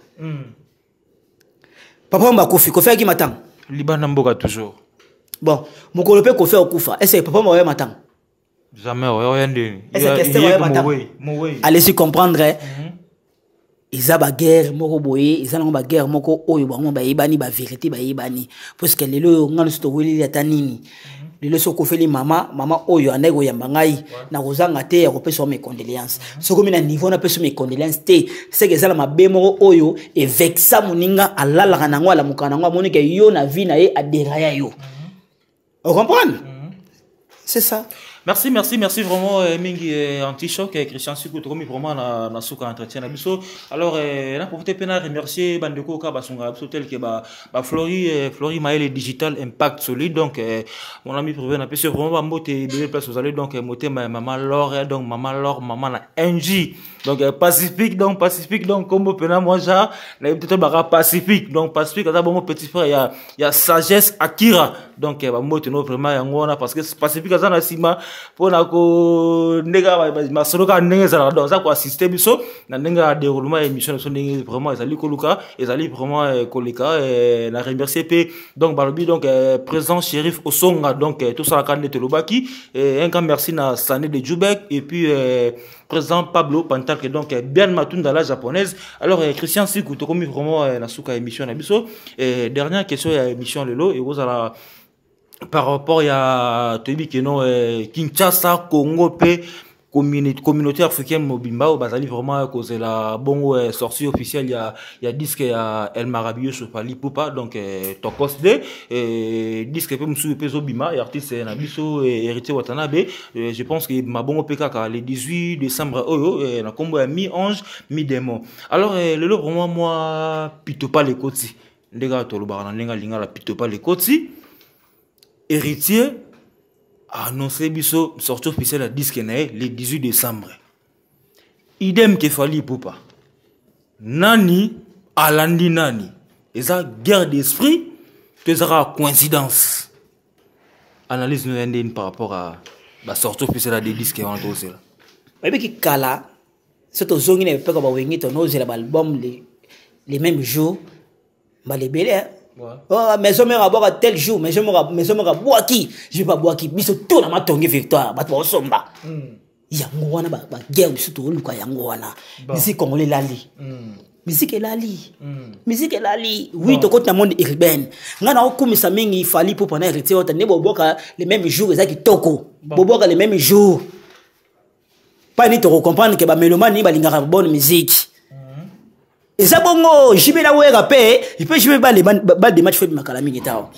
Papa mba Koffi a matin. Libana mboka toujours. Bon, mokolo pe Koffi okufa. Est-ce que papa mba matin? Jamais ouais ndeni. Est-ce que c'est matin? Allez-y comprendre. Ils ont la guerre, ils ont la guerre, ils ba vérité, parce que les gens ont story tanini. Les gens ont fait maman oyo anego yambangai na rozanga te ya kopesa mes condoléances. Ce comme na niveau na pesa mes condoléances te, c'est que ça la mabemo oyo et vexa muninga alala na ngwa la mukana ngwa monike yo na vie na ye aderaya yo. Vous comprenez? C'est ça. Merci vraiment Mingi Anti-Choc Christian Sikou Tokomi vraiment na souka entretien na biso. Alors là pour te pena remercier bandeko ka basunga biso tel que ba Flori Maël Digital Impact Solide donc mon ami privé na pese vraiment ba mbote belle place vous allez donc moté maman Laure donc maman na NJ donc Pacifique donc comme pena moi ja na peut-être ba Pacifique donc Pacifique ça bon mon petit frère il y a Sagesse Akira donc ba mbote no vraiment yangona parce que Pacifique ça na sima pour ko nega masoloka ndenge za donc ça quoi assister biso na ndenga déroulement émission so ndenge vraiment ezali koluka ezali vraiment kolika na remercier pe donc balobi donc présent Shérif Osonga donc tout ça la canne de Lobaki un grand merci na Sané de Djoubek et puis présent Pablo Pantal que donc bien matunda la japonaise. Alors Christian Sikou to comme vraiment na suka émission na biso dernière question ya émission lelo et vous ala par rapport à Tobi Keno Kinshasa Congo pe communauté africaine mobimba au bazali vraiment cause la bongo sortie officielle il y a disque ya El Marabio sur Fally Ipupa donc tokos de disque pe musu pe zo bima artiste na biso héritier Watanabe je pense que ma bongo pekaka le 18 décembre oyo na kombo ya mi ange mi démon alors le lo vraiment moi Pitopa les Koti ndega to lo barana ndinga linga la Pitopa les Koti héritier a annoncé biso sortie officielle à disque le 18 décembre. Idem que Fally Ipupa. Nani alandi nani. Et ça guerre d'esprit, que ça sera coïncidence. Analyse nous indienne par rapport à la sortie officielle à des disques en tout ça. Mais qui kala, c'est au zongi ne peut pas wengi ton ose l'album les mêmes jours, bah les belles. Oh, mais je me raboué à tel jour, mais je me raboué qui, je vais pas boire qui, mais c'est tout dans ma tongue victoire, bah toi somba. Yangoana ba guerre surtout luka yangoana. Musique congolais lali. Musique lali. Musique lali. Oui, to côté monde urbain. Ngana okumisa mingi Fally Ipupa na héritier ota ne boboka les mêmes jours ezaki toko. Boboka les mêmes jours. Pas ni to comprendre que ba mélomane ni ba lingaka bonne musique. Et ça bongo, j'y vais la ouéra paix, il peut jouer les balles des matchs fait de Makalami guitare.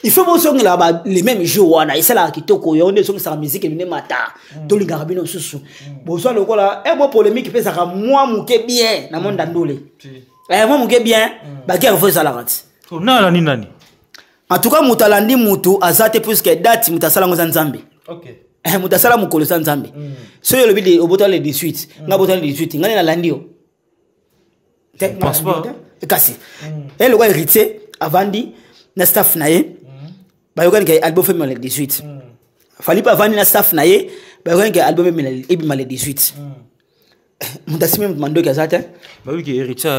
Il faut bon son là les mêmes jours et c'est là qui toko on est sur sa musique et le mata. Tous les garabino sous. Bon soit le là, un bon polémique peut ça moi mouké bien dans monde d'andolé. Moi mouké bien, bah qui a fait ça la rate. Nani nani. En tout cas mutalandi mutu azate plus que date mutasala ngozan Nzambe. OK. Mutasala mukolo san Nzambe. So yo le bidi obotale le 18, ngabotale le 18, ngani na landio. Je pense pas. Cassé. Et le gars héritier, Avandi, na staff nae, bah yo gagne album fait le 18. Fally pas Avandi na staff nae, bah yo gagne album fait le 18. Mutasimé mando kazata. Bah oui que héritier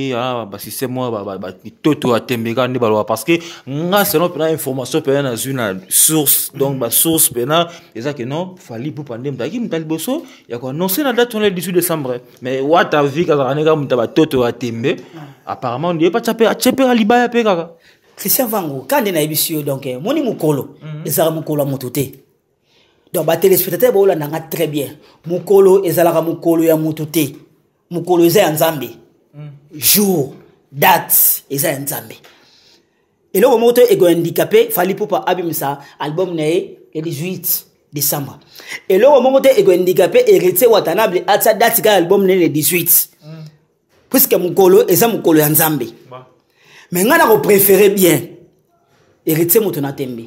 et bah système moi bah toto a tembeka ne balwa parce que nga selon pena information pena une source donc bah source pena et ça que non Fally Ipupa ndem taki mutali boso ya ko annoncer la date le 18 décembre mais what a vu ka nega mutaba toto a tembe apparemment on dit pas chapé a libaya pe kaka Christian Vango quand na ebisio donc moni mukolo ezara mukolo mototé. Donc, les téléspectateurs, ils ont très bien. Mukolo, ezalaka mukolo ya mututé. Mukolo, eza Nzambe. Jour, date, eza Nzambe. Et là, au moment où ils sont handicapés, Fally Ipupa abimisa album le 18 décembre. Et là, au moment où ils sont handicapés, héritier Watanabe a sa date album le 18. Puisque mukolo, eza mukolo ya Nzambe. Mais nous avons préféré bien. Héritier Motonatembe.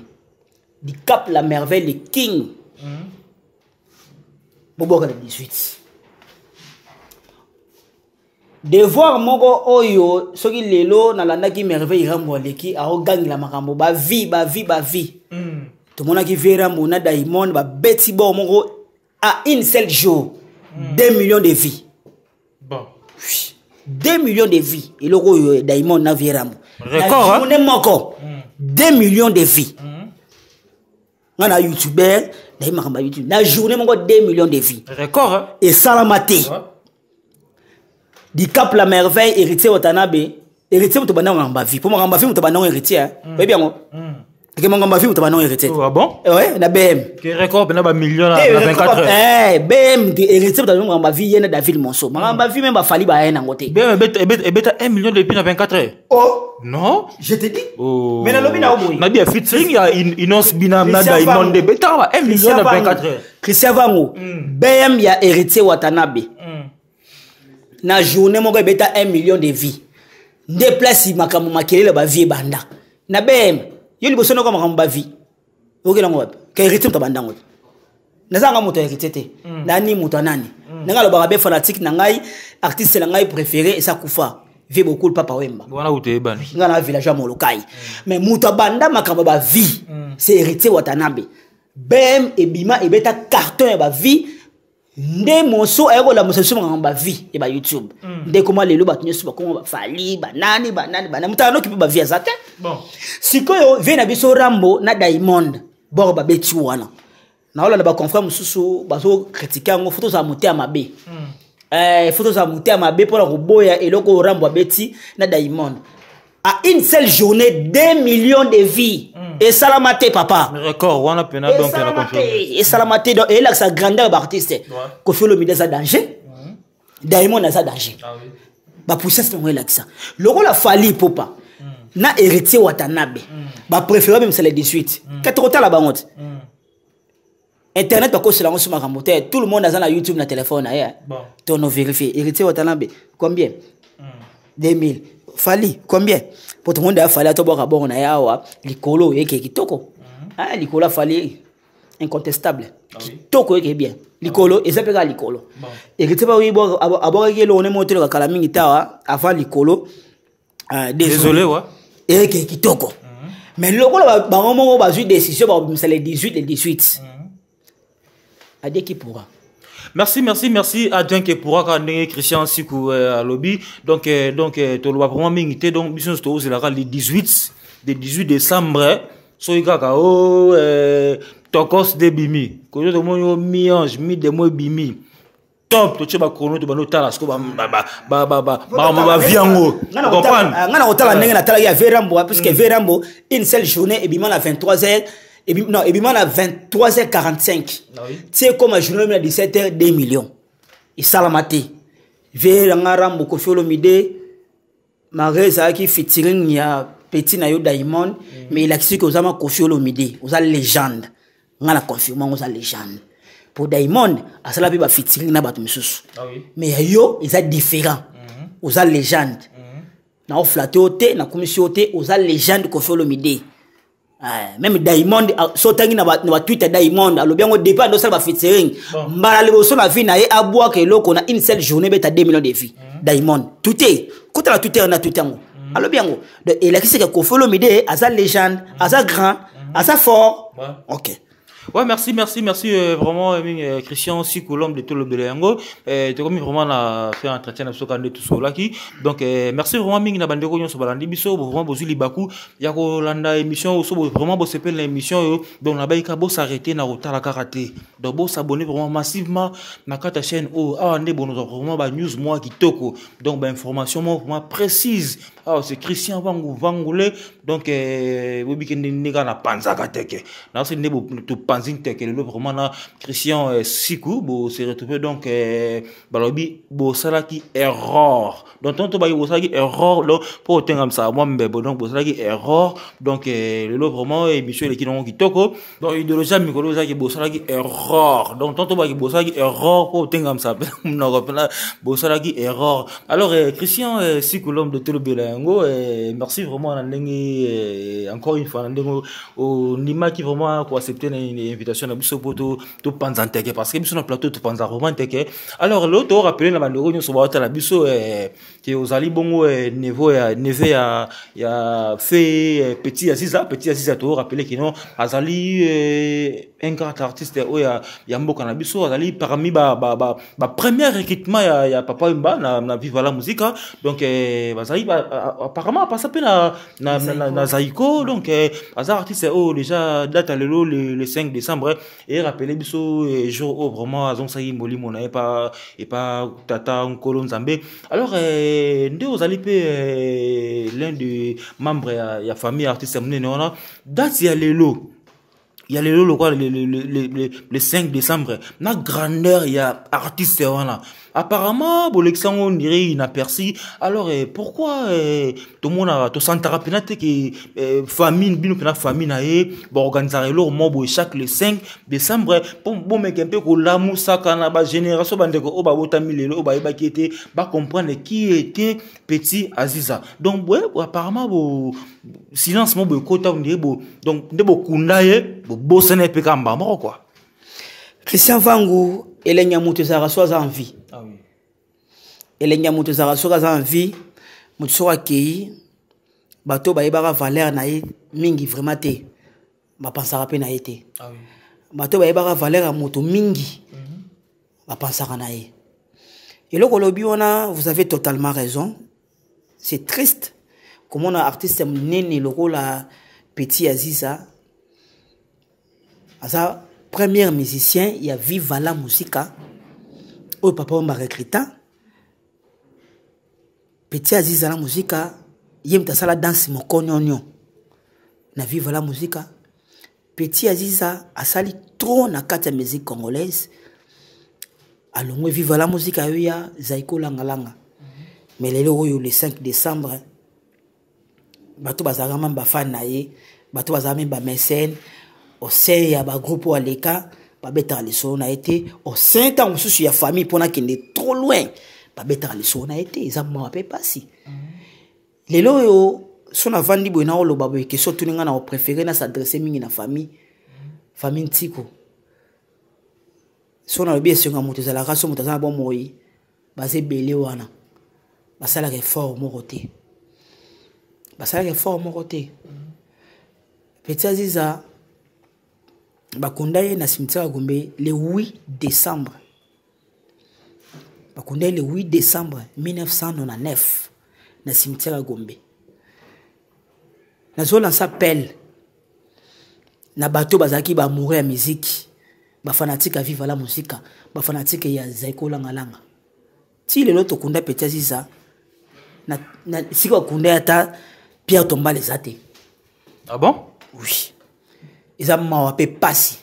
Du Cap la Merveille, le King. Bobo le 18. De voir mongo oyo soki lelo na landaki merveille rambo leki a ogangi la makambo ba vie. Tout monde qui verra mon Diamond ba beti bo mongo à une seule jour 2 millions de vies. Bon. 2 millions de vies. Et le Diamond na verra mo. Record. On est moko. 2 millions de vies. On a YouTuber, YouTube. La journée, on a 2 millions de vies. Record, hein? Et Salamate. Du Cap la Merveille, héritier Watanabe. Héritier, on a un vie. Pour moi, on a un héritier. Oui, bien, moi. Et que mon gamba vie, on a un héritier. Ah bon? Ouais, on a BM. Que record, on a un million à 24 heures. Eh, BM, héritier, on a un vie, il y a David Monceau. Mon gamba vie, même, il fallait un angoté. BM, et 1 million de à 24 heures. Oh! Non? Je te dis. Oh. Mais dans le bina au Nadia featuring, il y a une once binam na Diamond de beta 1 million de 24 heures. Christian Vango. BM, il y a héritier Watanabe. Na journée, mon gars, beta 1 million de vies. Déplace, makamu makele la vie banda. Na BM, yoli bosono comme ramba vie. Ok, là, moi, que héritier tabanda ngot. Nazanga moto héritier te. Nani moto nani. Nanga le barabe fanatique, nangai, artiste nangai préféré, et ça koufa. Vie beaucoup le papa Wemba. Voilà où tu es ban. Dans la village à Molokai. Mais Moutabanda makamba vie. C'est héritier Watanabe. Bem et Bima et beta carton et ba vie. Nde monso ero la monso ngamba vie et ba YouTube. Nde comment les loba tenu sur comment Fally banani. Mutano qui peut ba vie azate. Bon. Sikoyo vient na biso Rambo na Diamond. Bor ba beti wana. Na ola na ba confrère mususu bazo critiquer ngo photo za muté amabe. Photos à monter à ma bé pour la roboya et le Rambo Betty na Diamond. À une seule journée, 2 millions de vies. Et Salamate, papa. Record, on a pena donc la confirmé. Et Salamate, donc, et là, sa grandeur d'artiste. Kofi Olomide, ça danger. Diamond, ça danger. Ah oui. Bah, pour ça, c'est un là que ça. Le rôle a fallu, papa. Na héritier Watanabe. Bah, préféré même, c'est les 18. Qu'est-ce que tu as là-bas, honte? Internet, par contre, c'est la sur ma remontée. Tout le monde a dans YouTube, dans le téléphone. Bon. Tu as vérifié. Héritier Watanabe, combien? 2000. Fali, combien? Pour tout le monde a fallu à toi boire à bord, on a yawa, l'icolo et qui toko. Ah, l'icolo a fallu incontestable. Toko et qui est bien. L'icolo, et ça peut être l'icolo. Et que tu vas oui, à bord, on est monté le calaming avant l'icolo. Désolé, ouais. Et qui toko. Mais le rôle, bah, on va jouer des décisions, c'est les 18 et les 18. À dire qui pourra. Merci à Dieu qui pourra quand Christian Sikou à lobby. Donc tu le vois vraiment mingité donc mission c'est là le 18 décembre so ikaka tokos de bimi ko to mo miange mi de mo bimi top to cheba kono to bano tala sko ba viango comprendre ngana otala ndenge na tala ya Verambo parce que Verambo une seule journée et bima à 23h. Non, et bien, à 23h45. C'est comme un journée à 17h, 2 millions. Et Salamati. Verangara, Mokofi Olomide, Mareza qui featuring, il y a Petit Nayo Diamond, mais il a expliqué aux amas Kofi Olomide, aux a légende. On a confirmé aux a légende. Pour Diamond, à cela, il va featuring na batum sous. Mais yo, ils sont différents. Aux a légende. Na flatté au thé, na commission au thé, aux a légende Kofi Olomide. Même Diamond sotangi na Twitter Diamond alors bien au départ de ça va featuring mbala le bosso na vie na e aboua que loko na une seule journée beta 2 millions de vies Diamond tout est côté la Twitter na Twitter alors bien de il a qui c'est que Kofi Olomide asa légende asa grand asa fort OK. Ouais, merci, vraiment, Christian Sikou, l'homme de tout le Béléango. Tu comme vraiment a fait un entretien avec ce tout cela qui. Donc, merci vraiment, Ming, Nabandeko, Yon Sobalandi, Bisso, vraiment, Bozuli Baku, Yako Landa émission, vraiment, Bo s'appelle l'émission, donc, la baïka, Bo s'arrêter, na rota la karaté. Donc, Bo s'abonner vraiment massivement, na kata chaîne, Ande, Bo, nous avons vraiment, news, moi, qui toko. Donc, information, vraiment précise. C'est Christian Vangoulé. Donc, Bobi Kendega na Panzaka Teke. Là, c'est Nebo, tout Panzin Teke. Le vraiment na Christian Sikou. Bo se retrouvé donc, Balobi, Bo Salaki erreur. Donc, tant que Bo Salaki erreur, pour tenir comme ça, moi, donc, Bo Salaki erreur. Donc, le vraiment, monsieur, les qui toko. Donc, idéologie, Mikolo, Bo Salaki erreur. Donc, tant que Bo Salaki erreur, pour tenir comme ça, Bo Salaki erreur. Alors, Christian Sikou, l'homme de Telebele. Merci vraiment encore une fois au Nima qui vraiment a accepté l'invitation à Bisso pour tout Panzanteke parce que Bisso na plateau tout Panzaromanteke. Alors l'autre rappelé la bandero nous sur la Bisso qui aux Ali Bongo niveau neve ya fait petit Aziza to rappelé qui non Azali un grand artiste ya mboka na Bisso Azali parmi ba premier recrutement ya Papa Imba na Viva la musique donc Azali apparemment pas ça na Zaiko donc Azar artiste déjà date le 5 décembre et rappelé biso jour vraiment azon sayi moli mona et pas tata Nkolo Nzambe alors ndé ozali l'un des membres ya famille artiste mnene ona date ya lelo. Il y a le 5 décembre. Na grandeur, il y a artiste. Apparemment, Bolexan, on dirait inaperçu. Alors, pourquoi tout le monde a tout s'entrapenate que famine, bien famine aé, bon organiser leur mob chaque le 5 décembre pour bon mec un peu que la moussaka na ba génération bande ko ba botamile lo ba eba qui était ba comprendre qui était petit Aziza. Donc ouais, apparemment bo silence mo bo kota on dirait bo donc de bo kundaye bo bosene pe kamba moko quoi. Christian Vangu elenya mutu za rasoa en vie. Ah oui. Elenya mutu za rasoa en vie. Mutu so akei bato ba yebara valeur na ye mingi vraiment te. Ba pensara pe na été. Ah oui. Bato ba yebara valeur a mutu mingi. Ba pensara na ye. Et le kolobi vous avez totalement raison. C'est triste comment un artiste nene le rôle à petit Aziza. Asa premier musicien, il y a Viva la Musica. Au papa m'a recruté. Petit Aziza la Musica, il y a une danse mon cognonion. na Viva la musique. Petit Aziza a sali trop na kati ya musique congolaise. Alongwe Viva la musique ya Zaiko Langalanga. Mais le 5 décembre, bato bazaka mamba fan na ye, bato bazaka mamba mécène, au sein ya ba groupe Aleka, ba beta le son a été au sein temps sous ya famille pour na kende trop loin, ba beta le son a été, ils ont pas passé. Lelo yo son avandi boina o loba boy que surtout nga na préféré na s'adresser mingi na famille, famille Tiko. Son a bien sûr nga moto za la race moto za bon moyi, basé belé wana. Basala ke fort mon côté. Basala ke fort mon côté. Petit Aziza bakondaye na cimetière Gombe le 8 décembre. Bakondaye le 8 décembre 1999 na cimetière Gombe. Na zo lança appel na bato bazaki ba mourir ya musique, ba fanatique à vivre la musique, ba fanatique ya Zaiko Langalanga. Ti le loto kunda Petit Aziza na siko kunda ata Pierre Tomba les athées. Ah bon? Oui. Ils ont m'appelé passé.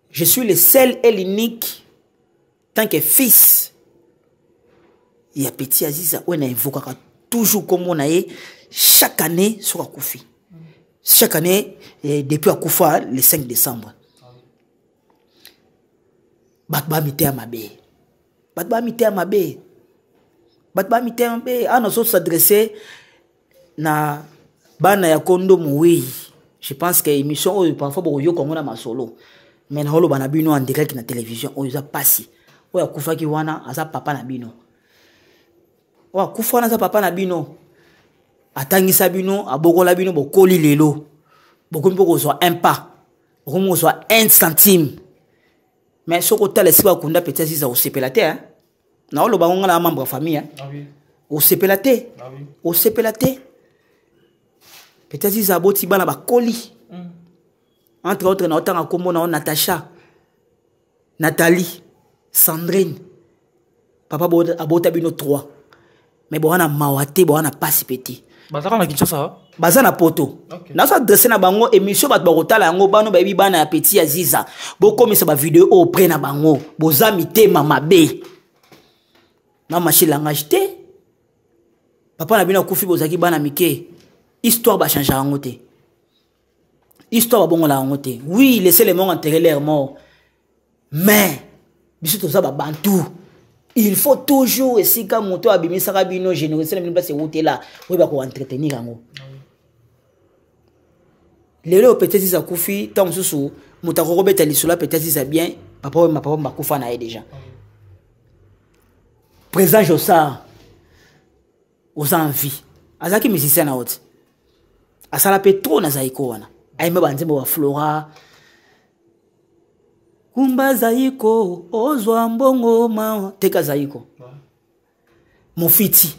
Je suis le seul et l'unique tant que fils. Il y a Petit Aziza où on invoque toujours comme on a chaque année sur Akoufi. Chaque année depuis Akoufa le 5 décembre. Batba mité à Mabé. Batba mité à Mabé. Batba mité à Mabé. Ah nous s'adresser na bana ya kondo moué. Je pense que l'émission parfois pour yo kongo na masolo. Mais na holo bana bino en direct na télévision o za passé. O ya kufa ki wana aza papa na bino. O kufa na za papa na bino. Atangisa bino abokola bino bokoli lelo. Bokomi boko zo un pas. Bokomi zo 1 centime. Mais soko tala siba kunda Petit Aziza o sepelate hein. Na holo bango na membre famille hein. Ah oui. O sepelate. Ah oui. O sepelate. Petit Aziza aboti bana ba koli. Entre autres na otanga kombo na Natacha, Nathalie, Sandrine. Papa abota bino 3. Mais bo wana mawate bo wana pasi petit. Bazaka na Kinshasa. Bazana poto. Okay. Na so adresser na bango émission bat ba kotala yango bano ba bana ya Petit Aziza. Bo komisa ba vidéo auprès na bango. Boza mitema mabe. Na machine langage te. Papa na bino kufi bozaki bana mike. Histoire va changer en côté. Histoire va bon la en côté. Oui, laissez les morts enterrer leurs morts. Mais, bisous tout ça va bantou. Il faut toujours essayer quand mon toit abîmé ça rabino généreux c'est même pas c'est route là. Oui va pour entretenir en haut. Les lots peut-être ça koufi tant sous mutako robeta lisula peut-être ça bien papa ma papa m'a koufa na déjà. Présent Jossa aux envies. Azaki musicien na haute. Asala pe trop na Zaiko wana. Aime banzembo wa Flora. Kumba Zaiko, ozwa mbongo ma teka Zaiko. Mofiti.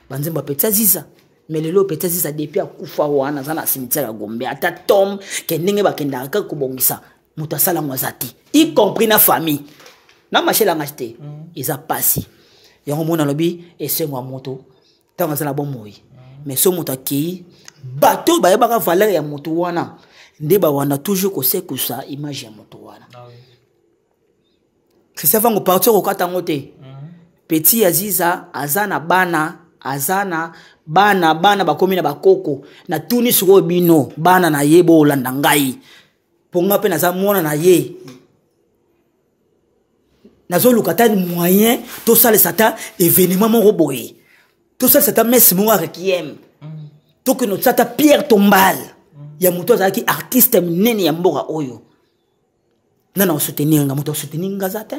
Banzembo Petit Aziza. Mais lelo Petit Aziza depuis akufa wana zana cimetière ya Gombe ata tom ke ndenge bakenda ka kubongisa. Muta sala ngwazati. Y compris na famille. Na machela ngashte. Ils a passé. Yango mona lobi esengwa moto. Tanga zala bon moyi. Mais so moto ki bateau ba yeba ka valeur ya moto wana ndeba wana toujours ko sait que ça image ya moto wana Christian vango partir au katango te Petit Aziza azana bana bakomi na bakoko na tuni siko bino bana na yebo olanda ngai ponga pe na za mona na ye nazo lukata moyen to sale sata événement moko boye to sale sata messe mo requiem to que notre sata Pierre Tombal ya muto zaki artiste nene ya mboka oyo nana soutenir nga muto soutenir nga zata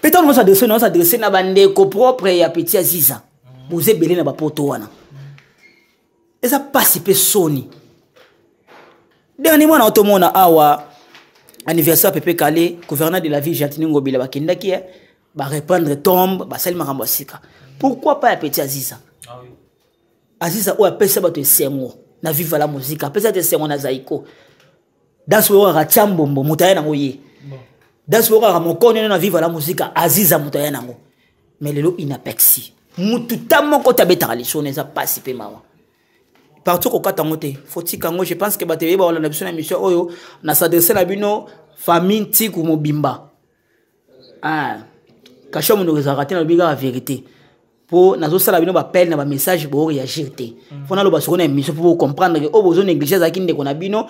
peut-être on s'adresser na bande ko propre ya Petit Aziza boze belé na ba poto wana eza passe pe soni dernièrement na otomona awa anniversaire Pepe Kale gouverneur de la ville Jatini Ngobila bakendaki ba reprendre tombe ba sali makambo sika pourquoi pas ya Petit Aziza ah oui Aziza ou appelle ça bato sengo na viva la musique appelle ça sengo na Zaiko dans ce wora chambombo mutaya na ngoye dans ce wora mokone na viva la musique Aziza mutaya na ngo mais lelo inapexi mutu tamoko tabeta lisone za passe pe mawa partout au katangote faut-il kango je pense que bateye ba wala na biso na mission oyo na s'adresser na bino famille tiku mobimba kasho mo no raté na biga la vérité pour nazo sala bino ba appel na ba message bo réagir té fona lo ba soko na mission pour comprendre que o bozo négliger za kinde kona bino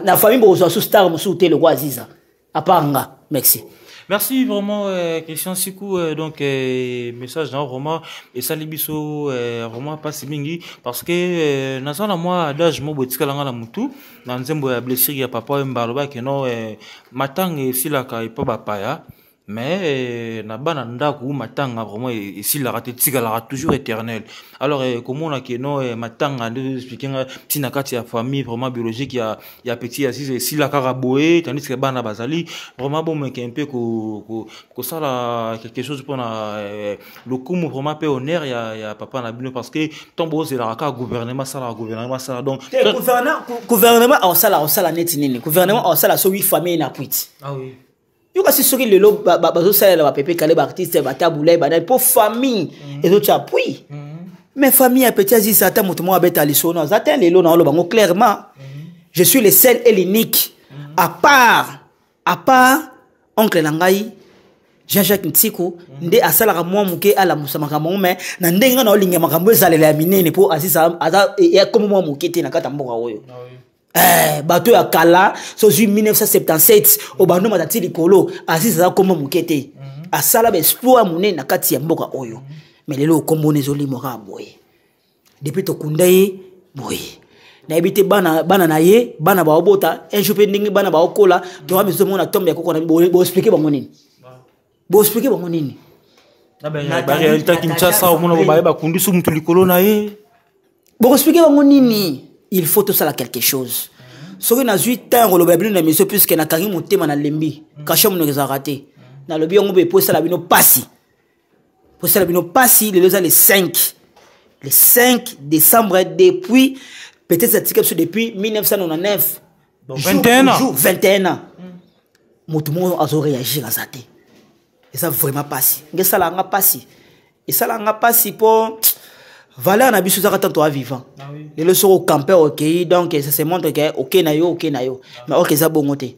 na famille bo so star mo souté le Aziza apanga merci. Merci vraiment Christian Sikou donc message dans vraiment et ça libiso vraiment pas si mingi parce que na moi d'âge mo botika langa la mutu na nzembo ya blessure ya papa mbaloba que non matang si la ka pas bapaya mais na bana ndaku matanga vraiment ici la raté tika la toujours éternel alors comment on a que non matanga de expliquer tina kati ya famille vraiment biologique ya petit assis si la karaboé tandis que bana bazali vraiment bon mais un peu que ça là quelque chose pour le coup vraiment peu honneur ya papa na bino parce que tombo c'est la ka gouvernement ça donc gouvernement on sala net nini gouvernement on sala so 8 familles na puit ah oui. Yo kasi soki lelo bazo sala ba pepe kale ba artiste ba tabulay ba pour famille et autres appui mais famille a petit Aziz ata moto mo abeta lisono zaten lelo na lo bango clairement je suis le seul et l'unique à part oncle nangai Jean-Jacques Ntiku nde asala mo muke ala musamaka mo mais na ndenga na olinga makambo ezalela minene pour Aziz aza ya comme mo muke te na kata mboka oyo bateau ya kala so 1977 au bando matati likolo Aziz za comme mukete asala ba exploit munene na kati ya mboka oyo mais lelo kombo nezoli moka boye depuis to kundaye boye na ebité bana na ye bana ba obota un jour pe ndingi bana ba okola to amezo mona tombe ko na bo expliquer bango nini na ba réalité Kinshasa au mona ba kundi su mutu likolo na ye bo expliquer bango nini. Il faut tout ça quelque chose. Ce que n'a 8 ans au lobby na monsieur puisque na kangi motema na lembi kasha mo ngeza raté na lobby on be poser la bino passi le 5 décembre depuis peut-être cette depuis 1999 donc 21 ans moto mo azo réagir à ça et ça vraiment passi ngesa la nga passi et ça la nga passi pour valeur na biso zaka tanto vivant et le sur au camper OK donc ça se montre que OK na yo mais OK ça bongote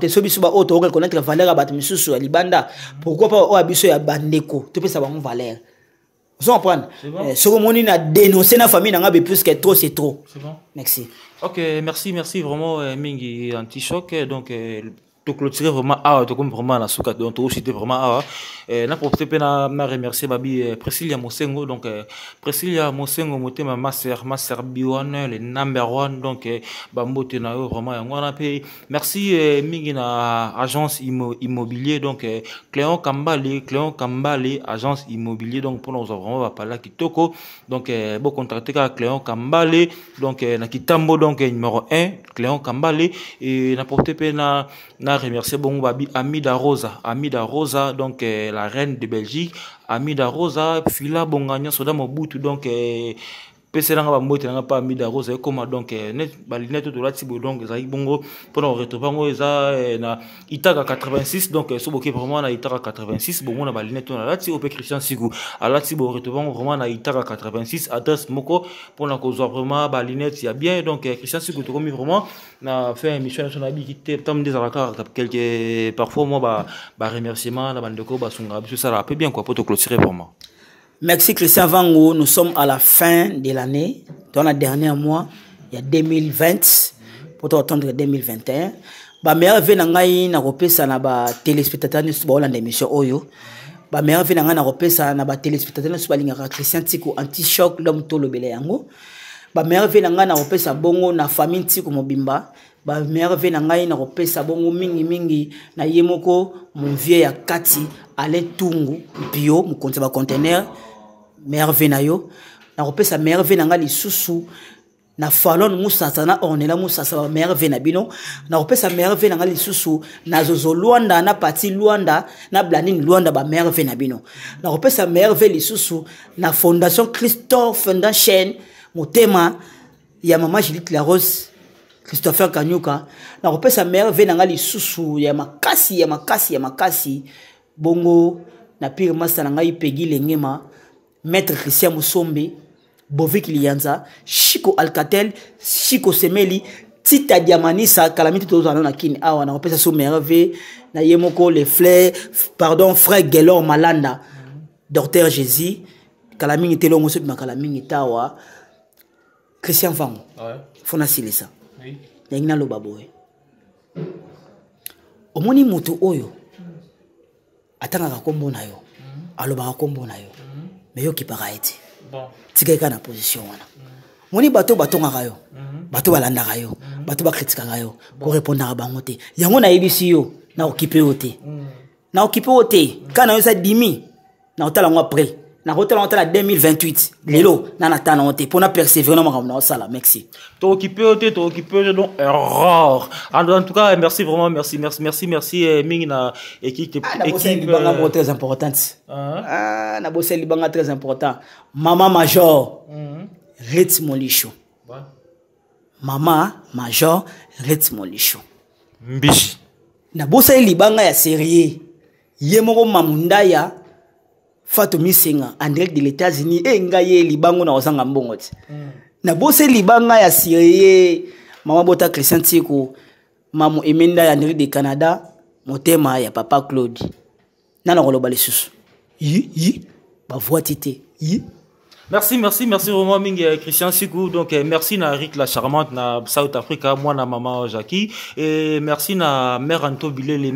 so biso ba auto reconnaître valeur à bat misusu à libanda pourquoi pas o abiso ya bandeko to pesa ba valeur vous comprenez ce que moni na dénoncer na famille na plus que trop c'est trop c'est bon merci OK merci vraiment mingi anti choc donc to clôturer vraiment to comme vraiment na suka donc to citer vraiment na profiter na remercier babi Priscilla Mosengo donc Priscilla Mosengo motema ma sœur biwana le number 1 donc bambote na yo vraiment ngwana pe merci mingi na agence immobilier donc Cléon Kambale agence immobilier donc pour nous vraiment va parler kitoko donc bon contacter avec Cléon Kambale donc na Kitambo donc numéro 1 Cléon Kambale et na profiter na remercier bon babi Amida Rosa donc la reine de Belgique Amida Rosa fila bonganya soda mobutu donc PC nga ba mbote nga pa Amida Rosa comme donc net balinette de la tibo donc za bongo pour nous retrouver ça na Itaka 86 donc so boké vraiment na Itaka 86 bon na balinette na la tibo Christian Sikou à la tibo retrouver vraiment na Itaka 86 adresse moko pour na cause vraiment balinette ya bien donc Christian Sikou to comme vraiment na fait émission sur nabi qui tam des alaka quelques parfois moi ba remerciement na bandeko ba sunga biso ça rappelle bien quoi pour te clôturer vraiment. Merci Christian Vango, nous sommes à la fin de l'année, dans le dernier mois, il y a 2020, pour attendre 2021. Ba meilleur venangai na kopesa na ba téléspectateurs ni suba olanda émission oyo. Ba meilleur venangai na kopesa na ba téléspectateurs ni suba linga Christian Tiku anti-choc l'homme tolo bele yango. Ba meilleur venangai na kopesa bongo na famille Tiku mobimba. Ba meilleur venangai na kopesa bongo mingi na yemoko mon vieux ya kati ale tungu bio mu konza ba conteneur. Merve na yo na kopesa merve na nga lisusu na falon musasa na onela musasa ba merve na bino na kopesa merve na nga lisusu na zozo Luanda na pati Luanda na Blanine Luanda ba merve na bino na kopesa merve lisusu na fondation Christophe Foundation motema ya mama Juliette La Rose Christopher Kanyuka na kopesa merve na nga lisusu ya makasi bongo na pire master na nga ipegi lengema Maître Christian Musombe, Bovik Lianza, Chico Alcatel, Chico Semeli, Tita Diamanisa, Calamité Tozana na Kini, Awa, na repesa sous merveille, na Yemoko, les fleurs, pardon, frère Gelor Malanda, Docteur Jésus, Calamine Telongo, ma Calamine Tawa, Christian Fang, Fona Silesa, Yangina Lobaboe. Omoni Mutu Oyo, Atanga Kombo na yo, Aloba Kombo na yo, mais yo qui paraît. Tika eka na position wana. Moni bato ngaka yo. Bato balandaka yo. Bato bakritikaka yo. Ko répondre bango te. Yango na yebisi yo na occupé ote. Na occupé ote. Kana yo sa dimi. Na otala ngo après. Na otala 2028. Lelo na natana ote pour na persévérer na makambo na osala. Merci. To occupé ote donc erreur. En tout cas merci vraiment merci mingi na équipe libanga très importante. Na bossé libanga très important. Maman Major. Ritz Molicho. Maman Major Ritz Molicho. Mbishi. Na bossé libanga ya sérieux. Yemoko mamundaya Fatou Misenga en direct de l'États-Unis et ngaye libango na osanga mbongo ti. Na bossé libanga ya sérieux. Maman Bota Christian Tiko. Maman Emenda ya direct de Canada. Motema ya papa Claude. Nana koloba lisusu. Ba voix tité. Merci vraiment mingi Christian Sikou donc merci na Rick la charmante na South Africa moi na maman Jackie et merci na mère Anto Bilele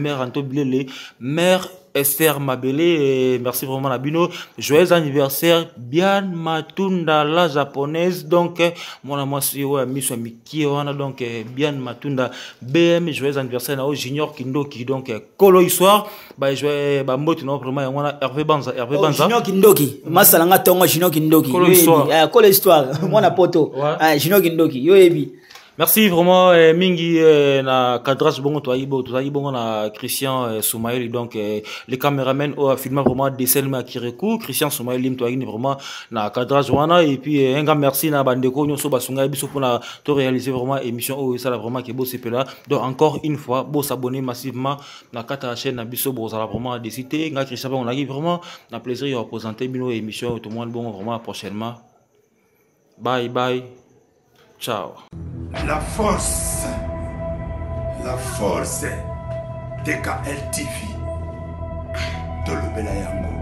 mère Esther Mabele et merci vraiment na Bino joyeux anniversaire Bian Matunda la japonaise donc moi na moi siwa miso miki wana donc Bian Matunda BM joyeux anniversaire na Junior Kindoki donc Kolo histoire ba joyeux ba mbote no vraiment wana Hervé Banza Junior Kindoki masalanga tongo Junior Kindoki Kolo histoire moi na poto Junior Kindoki yo ebi. Merci vraiment mingi na cadrage bongo bongo na Christian Soumaïli donc les caméramans ont filmé vraiment Deselma Kirekou Christian Soumaïli mtoagini vraiment na cadrage wana et puis un grand merci na bandeko nyoso basunga biso pour na to réaliser vraiment émission oh ça là vraiment que beau c'est là donc encore une fois beau s'abonner massivement na kata chaîne na biso beau ça là vraiment décider nga Christian on a vraiment na plaisir de présenter bino émission tout le monde bon vraiment prochainement bye ciao. La force TKL TV Tolobela yango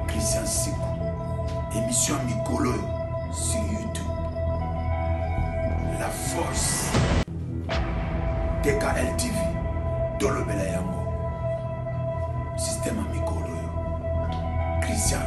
Christian Sikou émission Mikolo sur YouTube. La force TKL TV Tolobela yango système Mikolo Christian